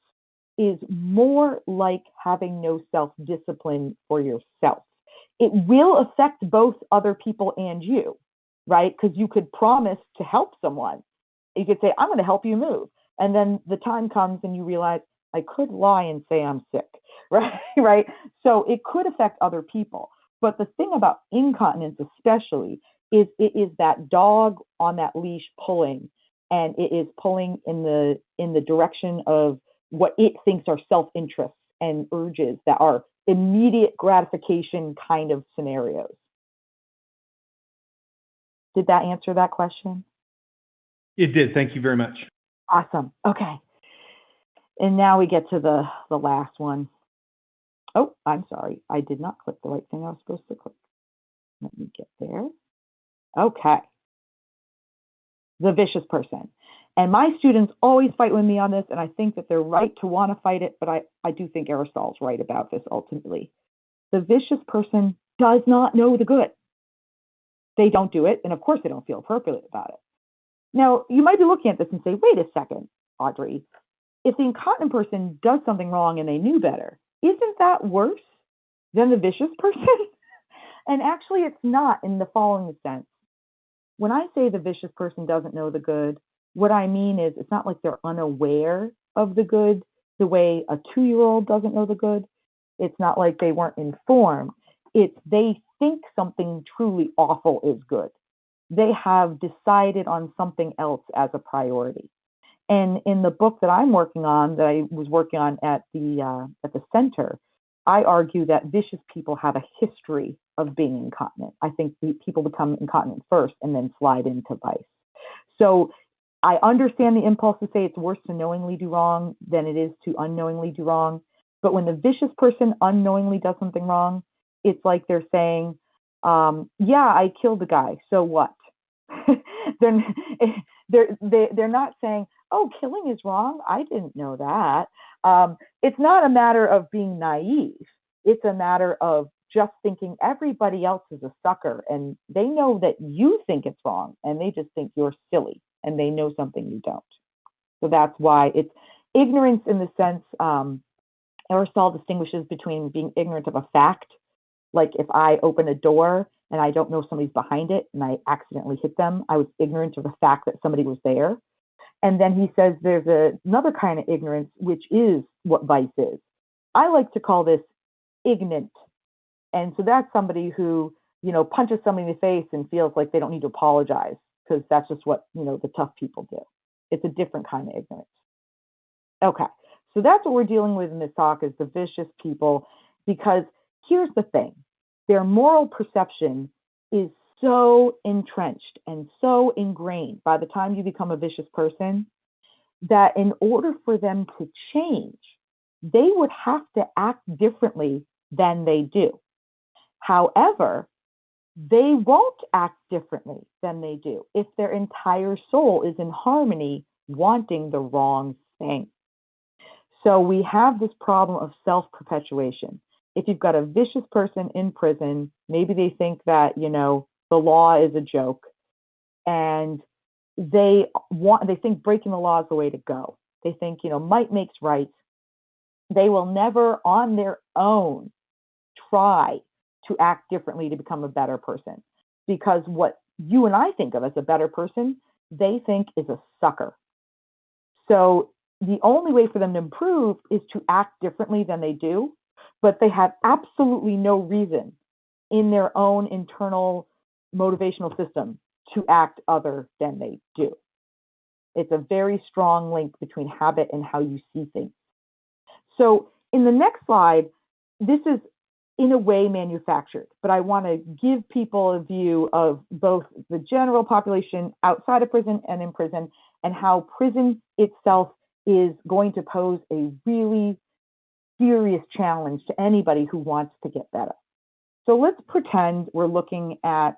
is more like having no self-discipline for yourself. It will affect both other people and you, right? Because you could promise to help someone. You could say, I'm going to help you move. And then the time comes and you realize, I could lie and say I'm sick, right? Right? So it could affect other people. But the thing about incontinence especially is it is that dog on that leash pulling, and it is pulling in the direction of what it thinks are self-interests and urges that are immediate gratification kind of scenarios. Did that answer that question? It did. Thank you very much. Awesome. Okay. And now we get to the last one. Oh, I'm sorry. I did not click the right thing I was supposed to click. Let me get there. Okay. The vicious person. And my students always fight with me on this, and I think that they're right to want to fight it, but I do think Aristotle's right about this ultimately. The vicious person does not know the good. They don't do it, and of course they don't feel appropriate about it. Now, you might be looking at this and say, wait a second, Audrey. If the incontinent person does something wrong and they knew better, isn't that worse than the vicious person? And actually, it's not in the following sense. When I say the vicious person doesn't know the good, what I mean is it's not like they're unaware of the good the way a 2-year-old doesn't know the good. It's not like they weren't informed. It's they think something truly awful is good. They have decided on something else as a priority. And in the book that I'm working on, that I was working on at the center, I argue that vicious people have a history of being incontinent. I think people become incontinent first and then slide into vice. So I understand the impulse to say it's worse to knowingly do wrong than it is to unknowingly do wrong. But when the vicious person unknowingly does something wrong, it's like they're saying, yeah, I killed the guy, so what? They're not saying, oh, killing is wrong. I didn't know that. It's not a matter of being naive. It's a matter of just thinking everybody else is a sucker, and they know that you think it's wrong, and they just think you're silly, and they know something you don't. So that's why it's ignorance in the sense, Aristotle distinguishes between being ignorant of a fact, like if I open a door and I don't know somebody's behind it and I accidentally hit them, I was ignorant of the fact that somebody was there. And then he says there's another kind of ignorance, which is what vice is. I like to call this ignorant. And so that's somebody who, punches somebody in the face and feels like they don't need to apologize because that's just what, the tough people do. It's a different kind of ignorance. Okay, so that's what we're dealing with in this talk is the vicious people, because here's the thing. Their moral perception is so entrenched and so ingrained by the time you become a vicious person that in order for them to change, they would have to act differently than they do. However, they won't act differently than they do if their entire soul is in harmony, wanting the wrong thing. So we have this problem of self-perpetuation. If you've got a vicious person in prison, maybe they think that, the law is a joke, and they think breaking the law is the way to go. They think, might makes right. They will never on their own try to act differently to become a better person, because what you and I think of as a better person, they think is a sucker. So the only way for them to improve is to act differently than they do, but they have absolutely no reason in their own internal motivational system to act other than they do. It's a very strong link between habit and how you see things. So in the next slide, this is in a way manufactured, but I want to give people a view of both the general population outside of prison and in prison, and how prison itself is going to pose a really serious challenge to anybody who wants to get better. So let's pretend we're looking at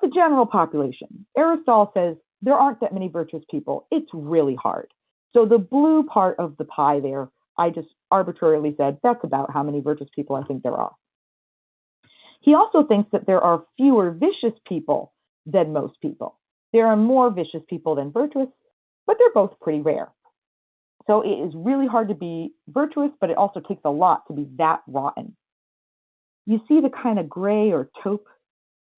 the general population. Aristotle says there aren't that many virtuous people. It's really hard. So the blue part of the pie there, I just arbitrarily said that's about how many virtuous people I think there are. He also thinks that there are fewer vicious people than most people. There are more vicious people than virtuous, but they're both pretty rare. So it is really hard to be virtuous, but it also takes a lot to be that rotten. You see the kind of gray or taupe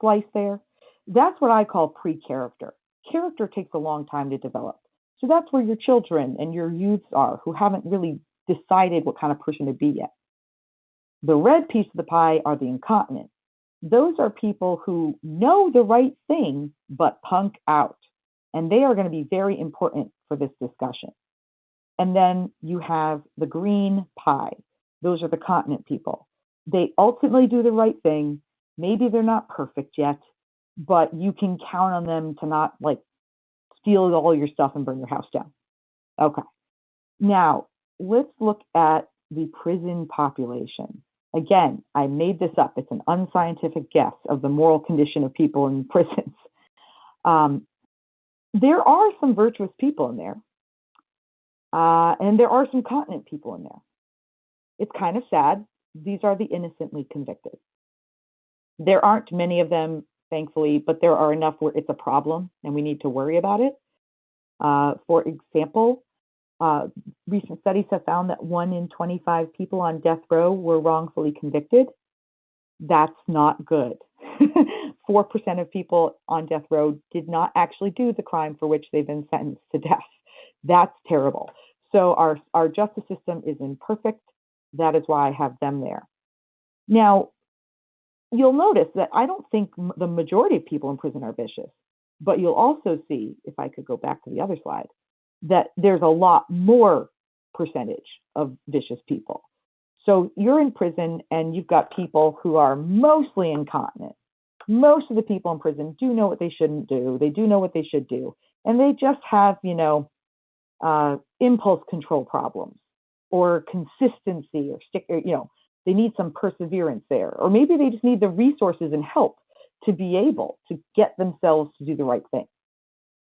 slice there? That's what I call pre-character. Character takes a long time to develop. So that's where your children and your youths are, who haven't really decided what kind of person to be yet. The red piece of the pie are the incontinent. Those are people who know the right thing, but punk out. And they are going to be very important for this discussion. And then you have the green pie. Those are the continent people. They ultimately do the right thing. Maybe they're not perfect yet, but you can count on them to not steal all your stuff and burn your house down. Okay. Now, let's look at the prison population. Again, I made this up. It's an unscientific guess of the moral condition of people in prisons. There are some virtuous people in there, and there are some continent people in there. It's kind of sad. These are the innocently convicted. There aren't many of them, thankfully, but there are enough where it's a problem and we need to worry about it. For example, recent studies have found that 1 in 25 people on death row were wrongfully convicted. That's not good. 4% of people on death row did not actually do the crime for which they've been sentenced to death. That's terrible. So our justice system is imperfect. That is why I have them there. Now, you'll notice that I don't think the majority of people in prison are vicious, but you'll also see, if I could go back to the other slide, that there's a lot more percentage of vicious people. So you're in prison and you've got people who are mostly incontinent. Most of the people in prison do know what they shouldn't do. They do know what they should do. And they just have, impulse control problems or consistency they need some perseverance there. Or maybe they just need the resources and help to be able to get themselves to do the right thing.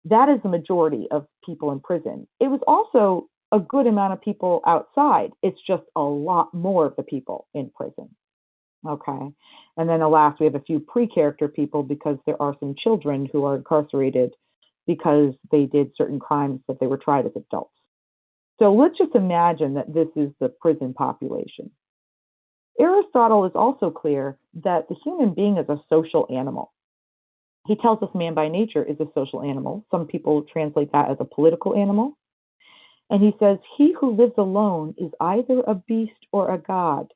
That is the majority of people in prison. It was also a good amount of people outside. It's just a lot more of the people in prison. Okay. And then alas, we have a few pre-character people because there are some children who are incarcerated because they did certain crimes that they were tried as adults. So let's just imagine that this is the prison population. Aristotle is also clear that the human being is a social animal. He tells us man by nature is a social animal. Some people translate that as a political animal. And he says, he who lives alone is either a beast or a god.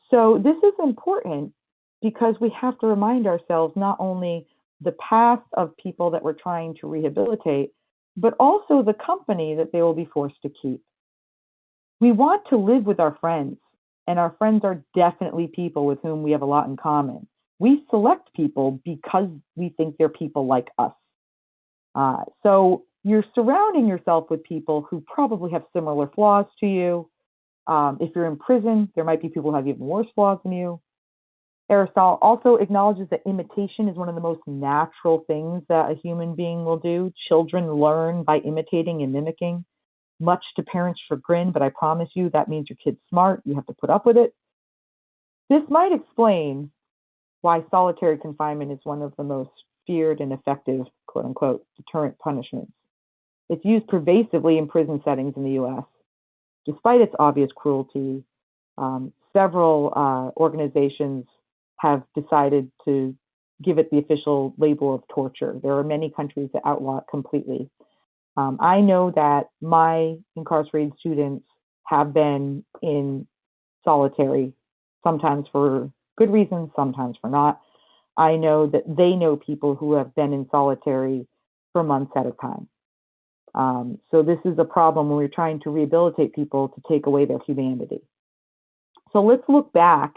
So this is important because we have to remind ourselves not only the past of people that we're trying to rehabilitate, but also the company that they will be forced to keep. We want to live with our friends, and our friends are definitely people with whom we have a lot in common. We select people because we think they're people like us. So you're surrounding yourself with people who probably have similar flaws to you. If you're in prison, there might be people who have even worse flaws than you. Aristotle also acknowledges that imitation is one of the most natural things that a human being will do. Children learn by imitating and mimicking, much to parents' chagrin, but I promise you that means your kid's smart. You have to put up with it. This might explain why solitary confinement is one of the most feared and effective, quote unquote, deterrent punishments. It's used pervasively in prison settings in the US. Despite its obvious cruelty, several organizations have decided to give it the official label of torture. There are many countries that outlaw it completely. I know that my incarcerated students have been in solitary, sometimes for good reasons, sometimes for not. I know that they know people who have been in solitary for months at a time. So this is a problem when we're trying to rehabilitate people to take away their humanity. So let's look back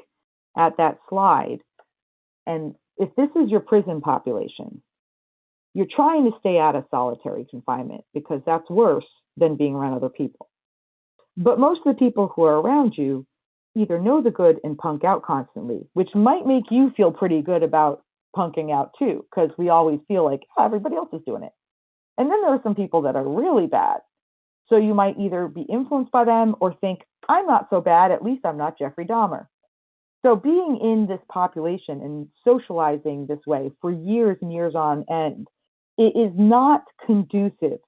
at that slide. And if this is your prison population, you're trying to stay out of solitary confinement because that's worse than being around other people. But most of the people who are around you either know the good and punk out constantly, which might make you feel pretty good about punking out too, because we always feel like, oh, everybody else is doing it. And then there are some people that are really bad. So you might either be influenced by them or think, I'm not so bad, at least I'm not Jeffrey Dahmer. So being in this population and socializing this way for years and years on end, it is not conducive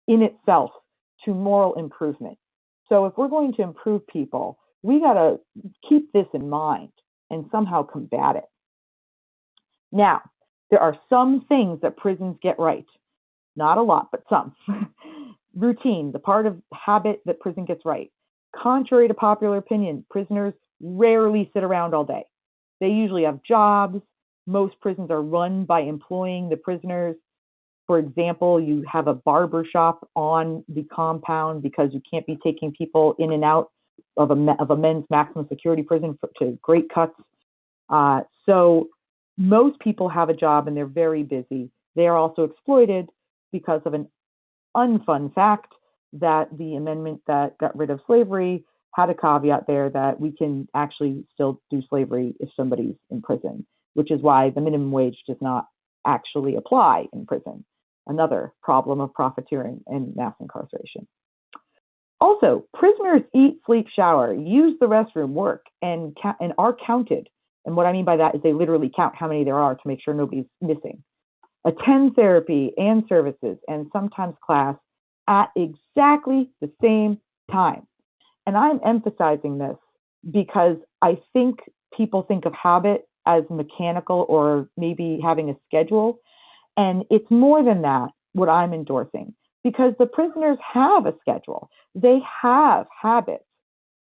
in itself to moral improvement. So if we're going to improve people, we got to keep this in mind and somehow combat it. Now, there are some things that prisons get right. Not a lot, but some. Routine, the part of habit that prison gets right. Contrary to popular opinion, prisoners rarely sit around all day. They usually have jobs. Most prisons are run by employing the prisoners. For example, you have a barber shop on the compound because you can't be taking people in and out of a men's maximum security prison to great cuts. So most people have a job and they're very busy. They are also exploited because of an unfun fact that the amendment that got rid of slavery had a caveat there that we can actually still do slavery if somebody's in prison, which is why the minimum wage does not actually apply in prison. Another problem of profiteering and mass incarceration. Also, prisoners eat, sleep, shower, use the restroom, work, and are counted. And what I mean by that is they literally count how many there are to make sure nobody's missing. Attend therapy and services and sometimes class at exactly the same time. And I'm emphasizing this because I think people think of habit as mechanical or maybe having a schedule. And it's more than that, what I'm endorsing, because the prisoners have a schedule. They have habits.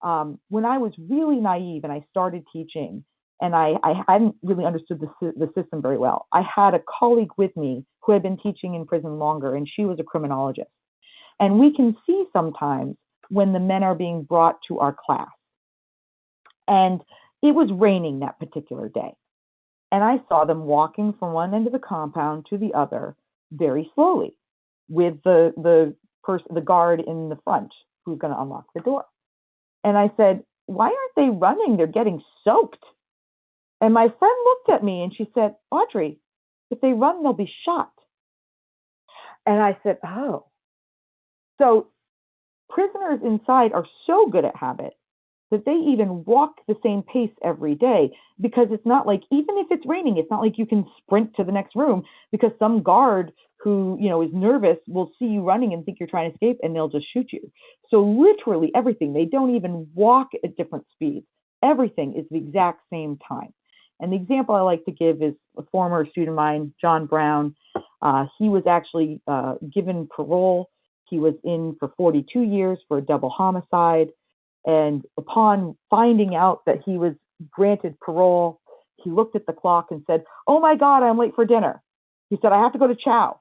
When I was really naive and I started teaching, and I hadn't really understood the system very well, I had a colleague with me who had been teaching in prison longer, and she was a criminologist. And we can see sometimes when the men are being brought to our class. And it was raining that particular day. And I saw them walking from one end of the compound to the other very slowly with the guard in the front who's going to unlock the door. And I said, why aren't they running? They're getting soaked. And my friend looked at me and she said, Audrey, if they run, they'll be shot. And I said, oh. So prisoners inside are so good at habit that they even walk the same pace every day, because it's not like, even if it's raining, it's not like you can sprint to the next room, because some guard who, is nervous will see you running and think you're trying to escape, and they'll just shoot you. So literally everything, they don't even walk at different speeds. Everything is the exact same time. And the example I like to give is a former student of mine, John Brown. He was actually given parole. He was in for 42 years for a double homicide. And upon finding out that he was granted parole, he looked at the clock and said, oh my God, I'm late for dinner. He said, I have to go to chow.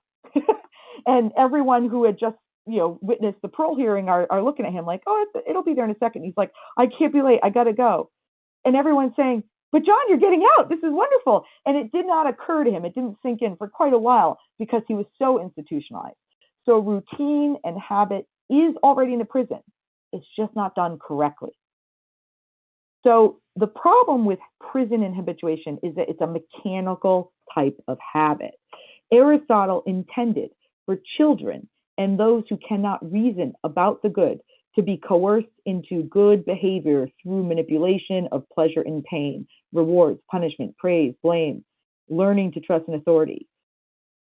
And everyone who had just, witnessed the parole hearing are looking at him like, oh, it'll be there in a second. He's like, I can't be late. I got to go. And everyone's saying, but John, you're getting out. This is wonderful. And it did not occur to him. It didn't sink in for quite a while because he was so institutionalized. So routine and habit is already in the prison. It's just not done correctly. So the problem with prison and habituation is that it's a mechanical type of habit. Aristotle intended for children and those who cannot reason about the good to be coerced into good behavior through manipulation of pleasure and pain, rewards, punishment, praise, blame, learning to trust in authority.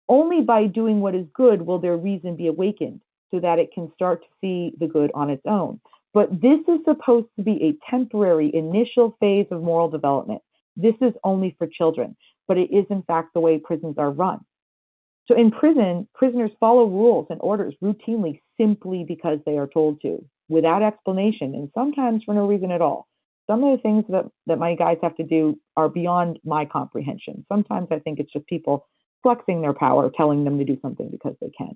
Only by doing what is good will their reason be awakened, so that it can start to see the good on its own. But this is supposed to be a temporary initial phase of moral development. This is only for children, but it is in fact the way prisons are run. So in prison, prisoners follow rules and orders routinely simply because they are told to, without explanation, and sometimes for no reason at all. Some of the things that my guys have to do are beyond my comprehension. Sometimes I think it's just people flexing their power, telling them to do something because they can.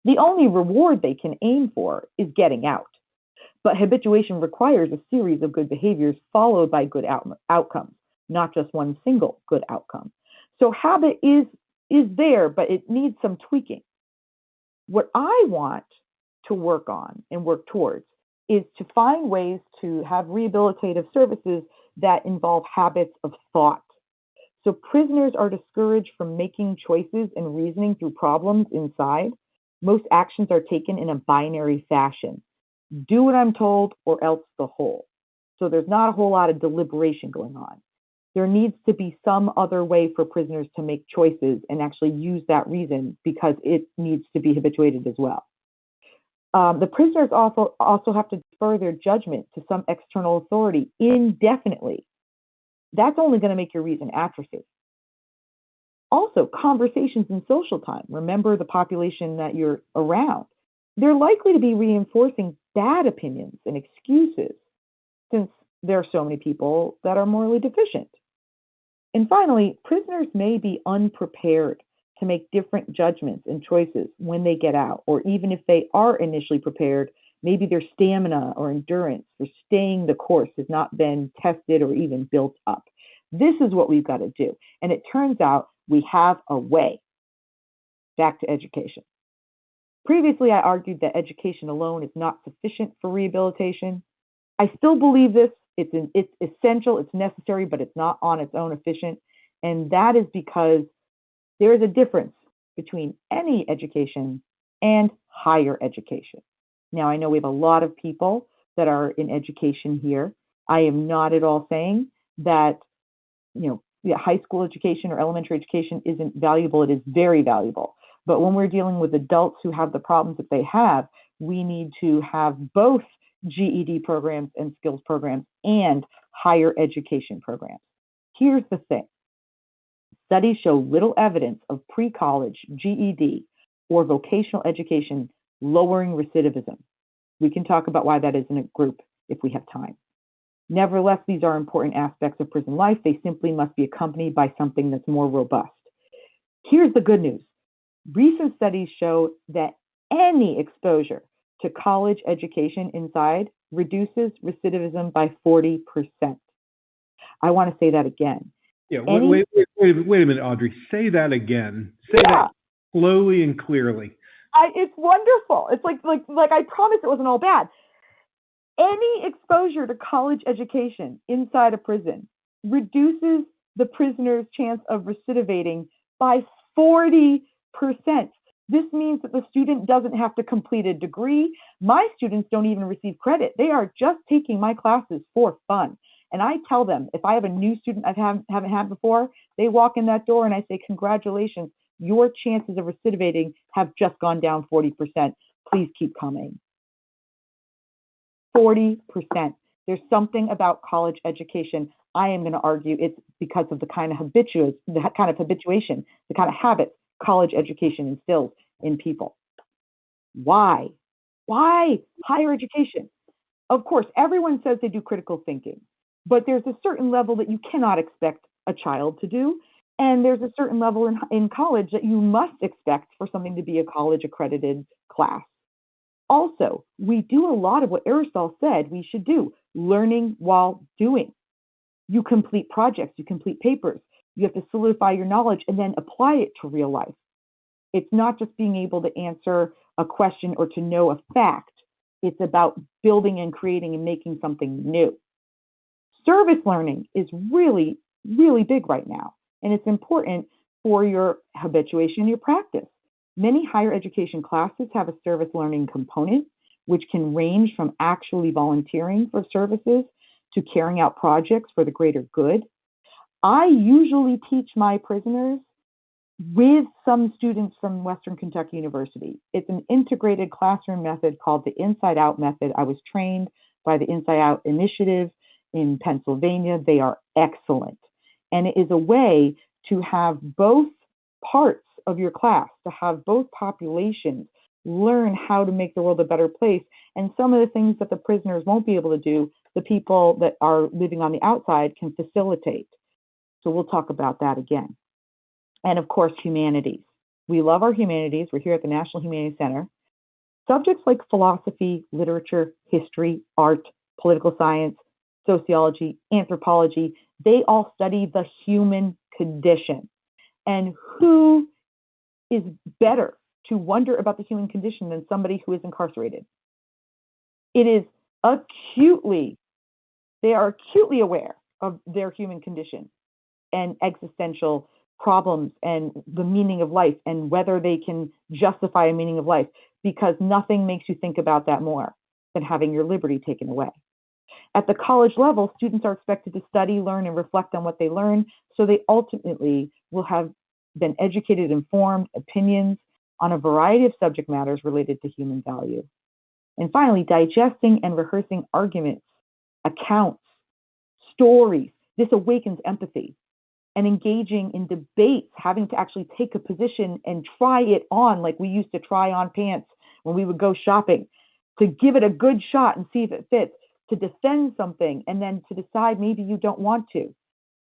The only reward they can aim for is getting out. But habituation requires a series of good behaviors followed by good outcomes, not just one single good outcome. So habit is there, but it needs some tweaking. What I want to work on and work towards is to find ways to have rehabilitative services that involve habits of thought. So prisoners are discouraged from making choices and reasoning through problems inside. Most actions are taken in a binary fashion. Do what I'm told or else the whole. So there's not a whole lot of deliberation going on. There needs to be some other way for prisoners to make choices and actually use that reason because it needs to be habituated as well. The prisoners also have to defer their judgment to some external authority indefinitely. That's only going to make your reason atrophy. Also, conversations in social time. Remember the population that you're around. They're likely to be reinforcing bad opinions and excuses since there are so many people that are morally deficient. And finally, prisoners may be unprepared to make different judgments and choices when they get out, or even if they are initially prepared, maybe their stamina or endurance for staying the course has not been tested or even built up. This is what we've got to do. And it turns out we have a way. Back to education. Previously, I argued that education alone is not sufficient for rehabilitation. I still believe this. It's essential, it's necessary, but it's not on its own efficient. And that is because there is a difference between any education and higher education. Now, I know we have a lot of people that are in education here. I am not at all saying that, high school education or elementary education isn't valuable. It is very valuable. But when we're dealing with adults who have the problems that they have, we need to have both GED programs and skills programs and higher education programs. Here's the thing. Studies show little evidence of pre-college GED or vocational education lowering recidivism. We can talk about why that is in a group if we have time. Nevertheless, these are important aspects of prison life. They simply must be accompanied by something that's more robust. Here's the good news. Recent studies show that any exposure to college education inside reduces recidivism by 40%. I want to say that again. Yeah, wait a minute, Audrey. Say that again. Say that slowly and clearly. It's wonderful. It's like I promise it wasn't all bad. Any exposure to college education inside a prison reduces the prisoner's chance of recidivating by 40%. This means that the student doesn't have to complete a degree. My students don't even receive credit. They are just taking my classes for fun. And I tell them, if I have a new student I haven't had before, they walk in that door and I say, congratulations, your chances of recidivating have just gone down 40%. Please keep coming. 40%. There's something about college education. I am going to argue it's because of the kind of habituation, the kind of habits college education instills in people. Why? Why higher education? Of course, everyone says they do critical thinking, but there's a certain level that you cannot expect a child to do, and there's a certain level in college that you must expect for something to be a college accredited class. Also, we do a lot of what Aristotle said we should do, learning while doing. You complete projects, you complete papers, you have to solidify your knowledge and then apply it to real life. It's not just being able to answer a question or to know a fact. It's about building and creating and making something new. Service learning is really, really big right now, and it's important for your habituation and your practice. Many higher education classes have a service learning component, which can range from actually volunteering for services to carrying out projects for the greater good. I usually teach my prisoners with some students from Western Kentucky University. It's an integrated classroom method called the Inside Out method. I was trained by the Inside Out Initiative in Pennsylvania. They are excellent. And it is a way to have both parts of your class, to have both populations learn how to make the world a better place. And some of the things that the prisoners won't be able to do, the people that are living on the outside can facilitate. So we'll talk about that again. And of course, humanities. We love our humanities. We're here at the National Humanities Center. Subjects like philosophy, literature, history, art, political science, sociology, anthropology, they all study the human condition. And who is better to wonder about the human condition than somebody who is incarcerated? It is they are acutely aware of their human condition and existential problems and the meaning of life and whether they can justify a meaning of life, because nothing makes you think about that more than having your liberty taken away. At the college level, students are expected to study, learn, and reflect on what they learn, so they ultimately will have been educated, informed opinions on a variety of subject matters related to human value. And finally, digesting and rehearsing arguments, accounts, stories. This awakens empathy. And engaging in debates, having to actually take a position and try it on like we used to try on pants when we would go shopping, to give it a good shot and see if it fits, to defend something and then to decide maybe you don't want to.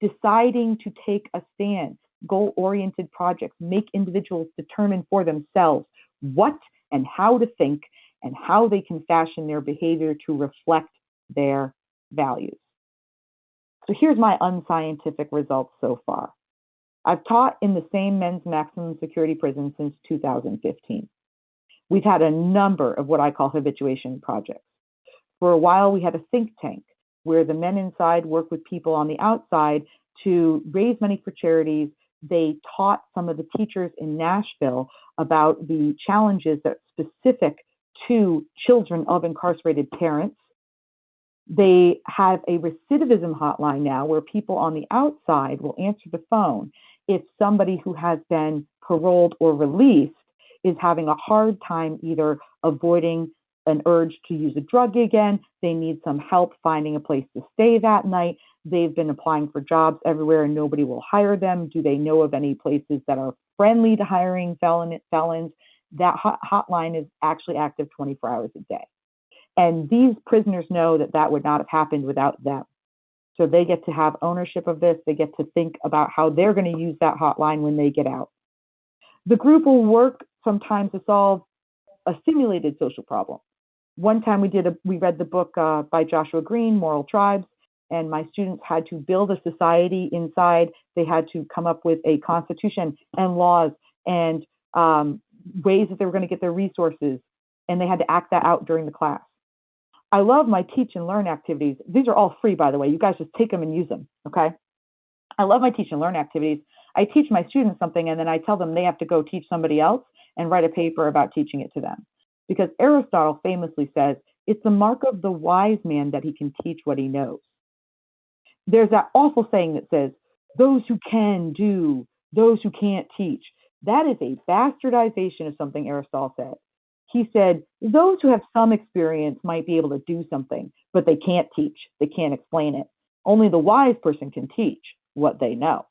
Deciding to take a stance, goal-oriented projects make individuals determine for themselves what and how to think and how they can fashion their behavior to reflect their values. So here's my unscientific results so far. I've taught in the same men's maximum security prison since 2015. We've had a number of what I call habituation projects. For a while, we had a think tank where the men inside work with people on the outside to raise money for charities. They taught some of the teachers in Nashville about the challenges that are specific to children of incarcerated parents. They have a recidivism hotline now where people on the outside will answer the phone if somebody who has been paroled or released is having a hard time either avoiding an urge to use a drug again, they need some help finding a place to stay that night, they've been applying for jobs everywhere and nobody will hire them, do they know of any places that are friendly to hiring felons? That hotline is actually active 24 hours a day. And these prisoners know that that would not have happened without them. So they get to have ownership of this. They get to think about how they're going to use that hotline when they get out. The group will work sometimes to solve a simulated social problem. One time we read the book by Joshua Green, Moral Tribes, and my students had to build a society inside. They had to come up with a constitution and laws and ways that they were going to get their resources, and they had to act that out during the class. I love my teach and learn activities. These are all free, by the way. You guys just take them and use them, okay? I love my teach and learn activities. I teach my students something, and then I tell them they have to go teach somebody else and write a paper about teaching it to them. Because Aristotle famously says, it's the mark of the wise man that he can teach what he knows. There's that awful saying that says, those who can do, those who can't teach. That is a bastardization of something Aristotle said. He said, those who have some experience might be able to do something, but they can't teach. They can't explain it. Only the wise person can teach what they know.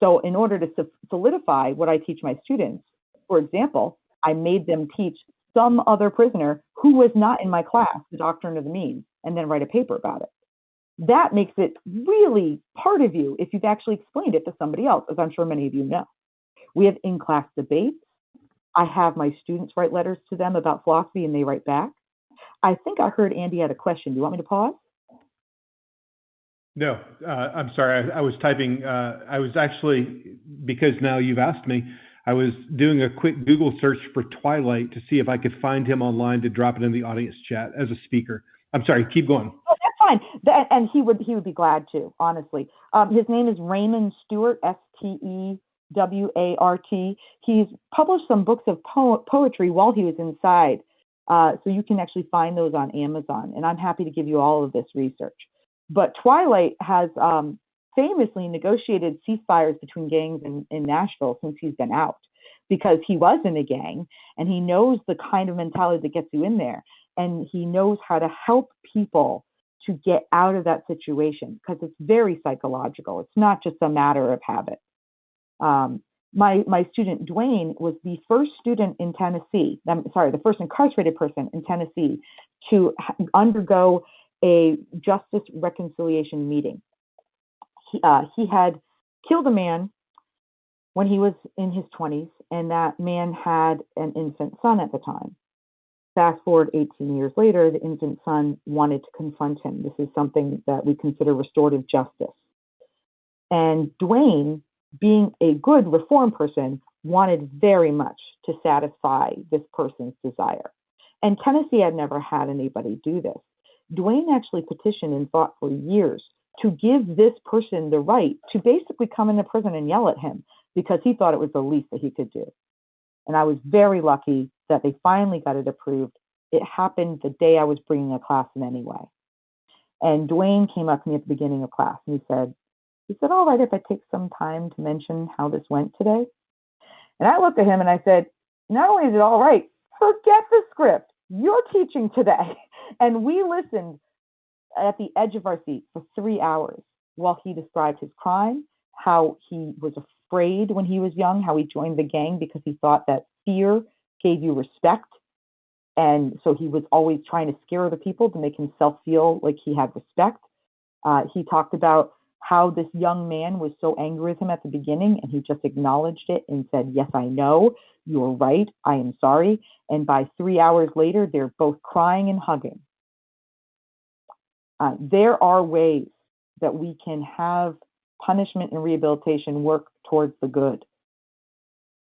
So in order to solidify what I teach my students, for example, I made them teach some other prisoner who was not in my class the doctrine of the mean, and then write a paper about it. That makes it really part of you if you've actually explained it to somebody else, as I'm sure many of you know. We have in-class debates. I have my students write letters to them about philosophy and they write back. I think I heard Andy had a question. Do you want me to pause? No, I'm sorry. I was typing. I was actually, because now you've asked me, I was doing a quick Google search for Twilight to see if I could find him online to drop it in the audience chat as a speaker. I'm sorry, keep going. Oh, that's fine. And he would be glad to, honestly. His name is Raymond Stewart, Stewart. He's published some books of poetry while he was inside. So you can actually find those on Amazon. And I'm happy to give you all of this research. But Twilight has famously negotiated ceasefires between gangs in Nashville since he's been out, because he was in a gang and he knows the kind of mentality that gets you in there. And he knows how to help people to get out of that situation, because it's very psychological. It's not just a matter of habit. My student Dwayne was the first student in Tennessee, the first incarcerated person in Tennessee to undergo a justice reconciliation meeting. He had killed a man when he was in his 20s, and that man had an infant son at the time. Fast forward 18 years later, the infant son wanted to confront him. This is something that we consider restorative justice. And Dwayne, being a good reform person, wanted very much to satisfy this person's desire. And Tennessee had never had anybody do this. Dwayne actually petitioned and fought for years to give this person the right to basically come into prison and yell at him because he thought it was the least that he could do. And I was very lucky that they finally got it approved. It happened the day I was bringing a class in anyway. And Dwayne came up to me at the beginning of class and he said, all right, if I take some time to mention how this went today? And I looked at him and I said, not only is it all right, forget the script. You're teaching today. And we listened at the edge of our seat for 3 hours while he described his crime, how he was afraid when he was young, how he joined the gang because he thought that fear gave you respect. And so he was always trying to scare other people to make himself feel like he had respect. He talked about how this young man was so angry with him at the beginning, and he just acknowledged it and said, yes, I know, you're right, I am sorry. And by 3 hours later, they're both crying and hugging. There are ways that we can have punishment and rehabilitation work towards the good.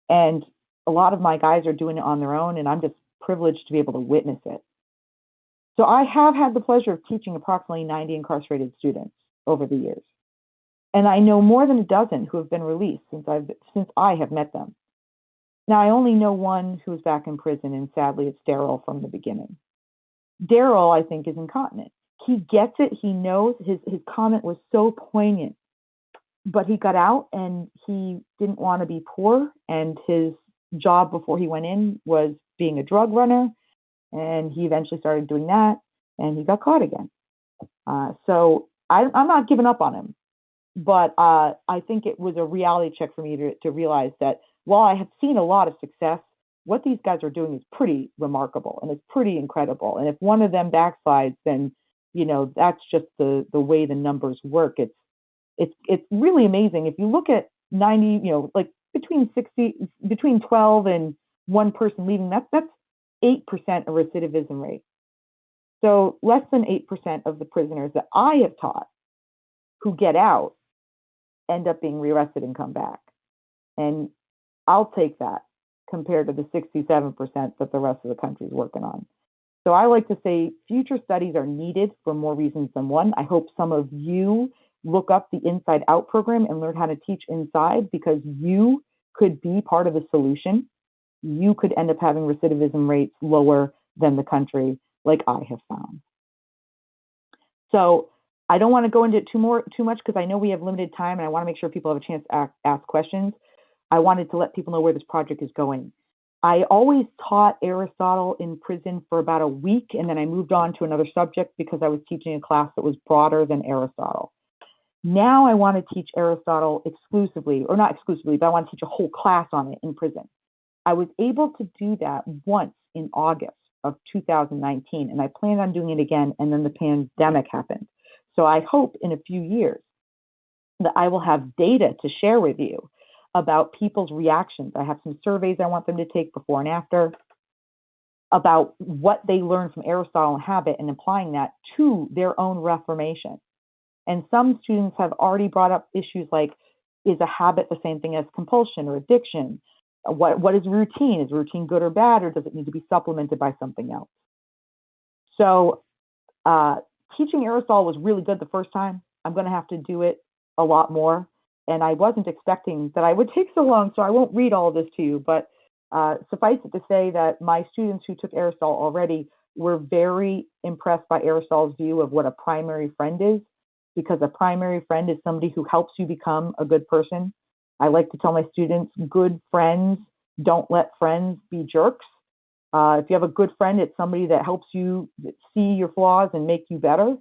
And a lot of my guys are doing it on their own, and I'm just privileged to be able to witness it. So I have had the pleasure of teaching approximately 90 incarcerated students over the years. And I know more than a dozen who have been released since I have met them. Now, I only know one who is back in prison, and sadly, it's Daryl from the beginning. Daryl, I think, is incontinent. He gets it. He knows. His comment was so poignant. But he got out, and he didn't want to be poor, and his job before he went in was being a drug runner, and he eventually started doing that, and he got caught again. So I'm not giving up on him. But I think it was a reality check for me to realize that while I have seen a lot of success, what these guys are doing is pretty remarkable and it's pretty incredible. And if one of them backslides, then that's just the way the numbers work. It's really amazing. If you look at 90, like between 12 and one person leaving, that's 8% of recidivism rate. So less than 8% of the prisoners that I have taught who get out end up being rearrested and come back. And I'll take that compared to the 67% that the rest of the country is working on. So I like to say future studies are needed for more reasons than one. I hope some of you look up the Inside Out program and learn how to teach inside, because you could be part of the solution. You could end up having recidivism rates lower than the country, like I have found. So I don't want to go into it too much because I know we have limited time and I want to make sure people have a chance to ask questions. I wanted to let people know where this project is going. I always taught Aristotle in prison for about a week, and then I moved on to another subject because I was teaching a class that was broader than Aristotle. Now I want to teach Aristotle exclusively, or not exclusively, but I want to teach a whole class on it in prison. I was able to do that once in August of 2019, and I planned on doing it again, and then the pandemic happened. So I hope in a few years that I will have data to share with you about people's reactions. I have some surveys I want them to take before and after about what they learned from Aristotle and habit and applying that to their own reformation. And some students have already brought up issues like, is a habit the same thing as compulsion or addiction? What is routine? Is routine good or bad, or does it need to be supplemented by something else? So teaching Aristotle was really good the first time. I'm going to have to do it a lot more. And I wasn't expecting that I would take so long, so I won't read all of this to you. But suffice it to say that my students who took Aristotle already were very impressed by Aristotle's view of what a primary friend is, because a primary friend is somebody who helps you become a good person. I like to tell my students, good friends don't let friends be jerks. If you have a good friend, it's somebody that helps you see your flaws and make you better.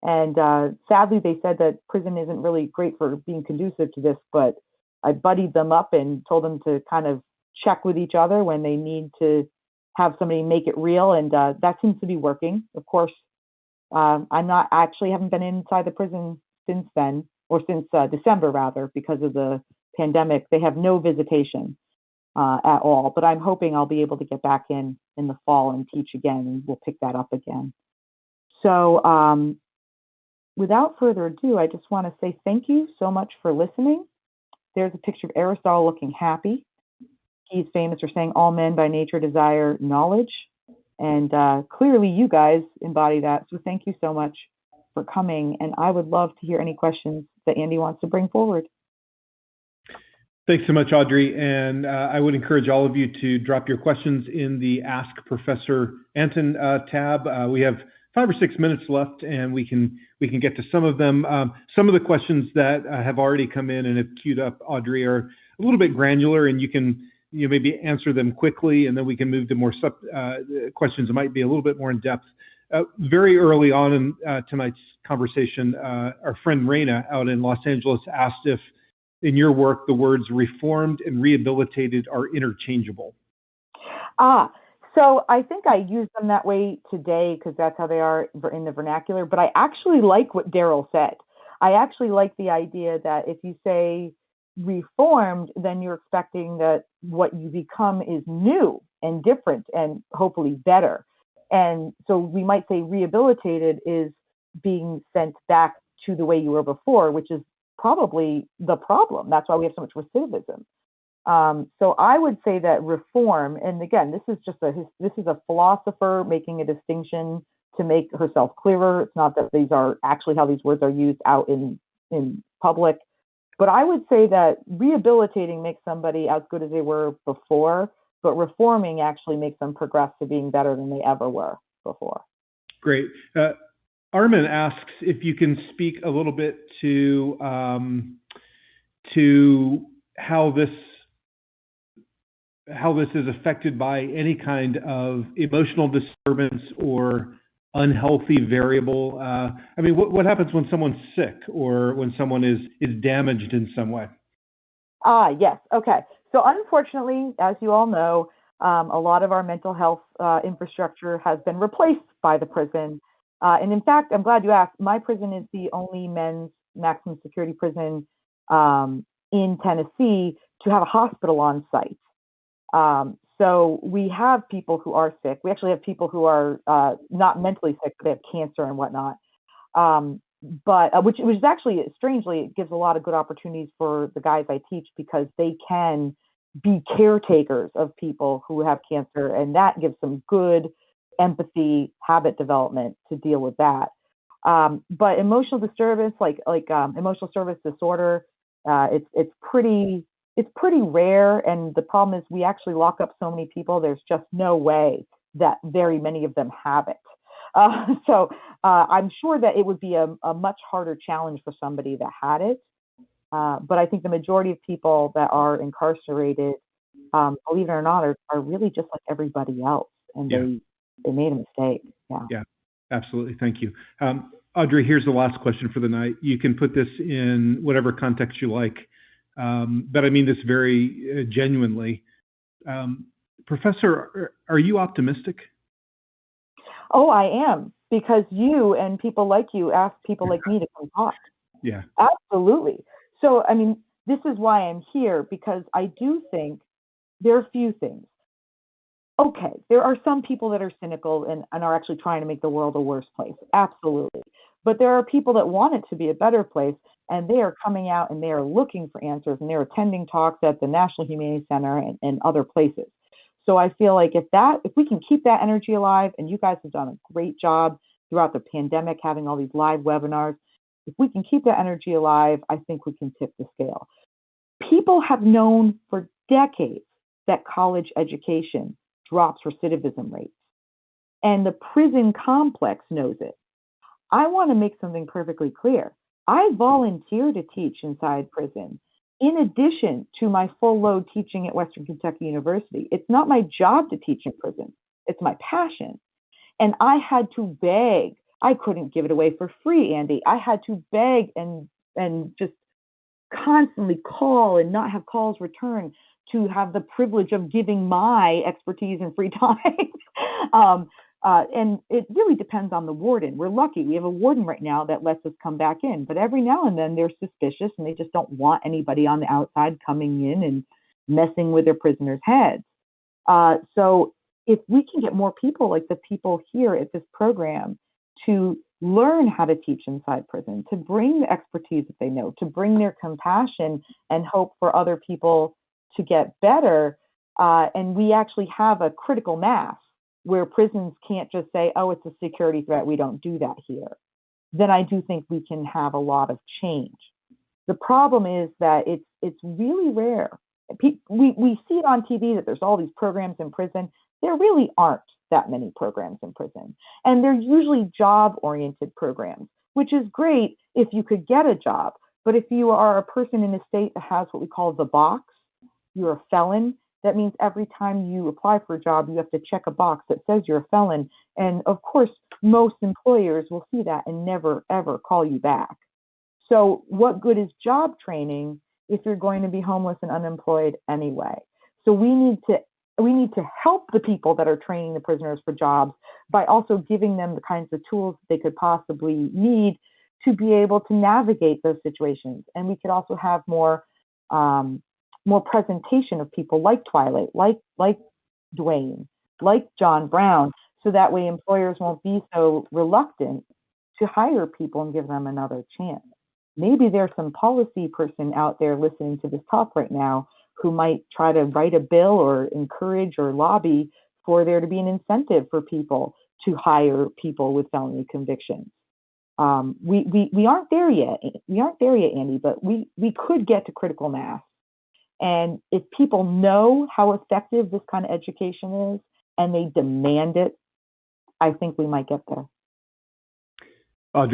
And sadly, they said that prison isn't really great for being conducive to this, but I buddied them up and told them to kind of check with each other when they need to have somebody make it real. And that seems to be working. Of course, haven't been inside the prison since then, or since December rather, because of the pandemic. They have no visitation at all, but I'm hoping I'll be able to get back in the fall and teach again, and we'll pick that up again. So without further ado, I just want to say thank you so much for listening. There's a picture of Aristotle looking happy. He's famous for saying all men by nature desire knowledge. And clearly you guys embody that. So thank you so much for coming. And I would love to hear any questions that Andy wants to bring forward. Thanks so much, Audrey. And I would encourage all of you to drop your questions in the Ask Professor Anton tab. We have 5 or 6 minutes left, and we can get to some of them. Some of the questions that have already come in and have queued up, Audrey, are a little bit granular, and you can maybe answer them quickly, and then we can move to more questions that might be a little bit more in depth. Very early on in tonight's conversation, our friend Raina out in Los Angeles asked if, in your work, the words reformed and rehabilitated are interchangeable. So I think I use them that way today because that's how they are in the vernacular, but I actually like what Daryl said. I actually like the idea that if you say reformed, then you're expecting that what you become is new and different and hopefully better. And so we might say rehabilitated is being sent back to the way you were before, which is probably the problem. That's why we have so much recidivism. So I would say that reform, and again, this is a philosopher making a distinction to make herself clearer. It's not that these are actually how these words are used out in public. But I would say that rehabilitating makes somebody as good as they were before, but reforming actually makes them progress to being better than they ever were before. Great. Armin asks if you can speak a little bit to how this is affected by any kind of emotional disturbance or unhealthy variable. I mean, what happens when someone's sick or when someone is damaged in some way? Yes. Okay. So unfortunately, as you all know, a lot of our mental health infrastructure has been replaced by the prison. And in fact, I'm glad you asked. My prison is the only men's maximum security prison in Tennessee to have a hospital on site. So we have people who are sick. We actually have people who are not mentally sick, but they have cancer and whatnot. But which is actually, strangely, it gives a lot of good opportunities for the guys I teach because they can be caretakers of people who have cancer, and that gives some good empathy, habit development to deal with that. But emotional disturbance, like emotional service disorder, it's pretty rare, and the problem is we actually lock up so many people. There's just no way that very many of them have it. So I'm sure that it would be a much harder challenge for somebody that had it. But I think the majority of people that are incarcerated, believe it or not, are really just like everybody else, and they made a mistake. Yeah, absolutely. Thank you. Audrey, here's the last question for the night. You can put this in whatever context you like. But I mean this very genuinely. Professor, are you optimistic? Oh, I am, because you and people like you ask people like me to come talk. Yeah. Absolutely. So, I mean, this is why I'm here, because I do think there are a few things. Okay, there are some people that are cynical and are actually trying to make the world a worse place. Absolutely. But there are people that want it to be a better place, and they are coming out and they are looking for answers, and they're attending talks at the National Humane Center and other places. So I feel like if we can keep that energy alive, and you guys have done a great job throughout the pandemic, having all these live webinars, if we can keep that energy alive, I think we can tip the scale. People have known for decades that college education drops recidivism rates, and the prison complex knows it. I want to make something perfectly clear. I volunteer to teach inside prison, in addition to my full load teaching at Western Kentucky University. It's not my job to teach in prison. It's my passion. And I had to beg. I couldn't give it away for free, Andy. I had to beg and just constantly call and not have calls returned to have the privilege of giving my expertise and free time. And it really depends on the warden. We're lucky. We have a warden right now that lets us come back in. But every now and then they're suspicious and they just don't want anybody on the outside coming in and messing with their prisoners' heads. So if we can get more people like the people here at this program to learn how to teach inside prison, to bring the expertise that they know, to bring their compassion and hope for other people to get better, and we actually have a critical mass where prisons can't just say, oh, it's a security threat, we don't do that here, then I do think we can have a lot of change. The problem is that it's really rare. We see it on TV that there's all these programs in prison. There really aren't that many programs in prison. And they're usually job-oriented programs, which is great if you could get a job. But if you are a person in a state that has what we call the box, you're a felon, that means every time you apply for a job, you have to check a box that says you're a felon. And of course, most employers will see that and never, ever call you back. So what good is job training if you're going to be homeless and unemployed anyway? So we need to help the people that are training the prisoners for jobs by also giving them the kinds of tools they could possibly need to be able to navigate those situations. And we could also have more presentation of people like Twilight, like Dwayne, like John Brown, so that way employers won't be so reluctant to hire people and give them another chance. Maybe there's some policy person out there listening to this talk right now who might try to write a bill or encourage or lobby for there to be an incentive for people to hire people with felony convictions. We aren't there yet. We aren't there yet, Andy, but we could get to critical mass. And if people know how effective this kind of education is and they demand it, I think we might get there. Audrey,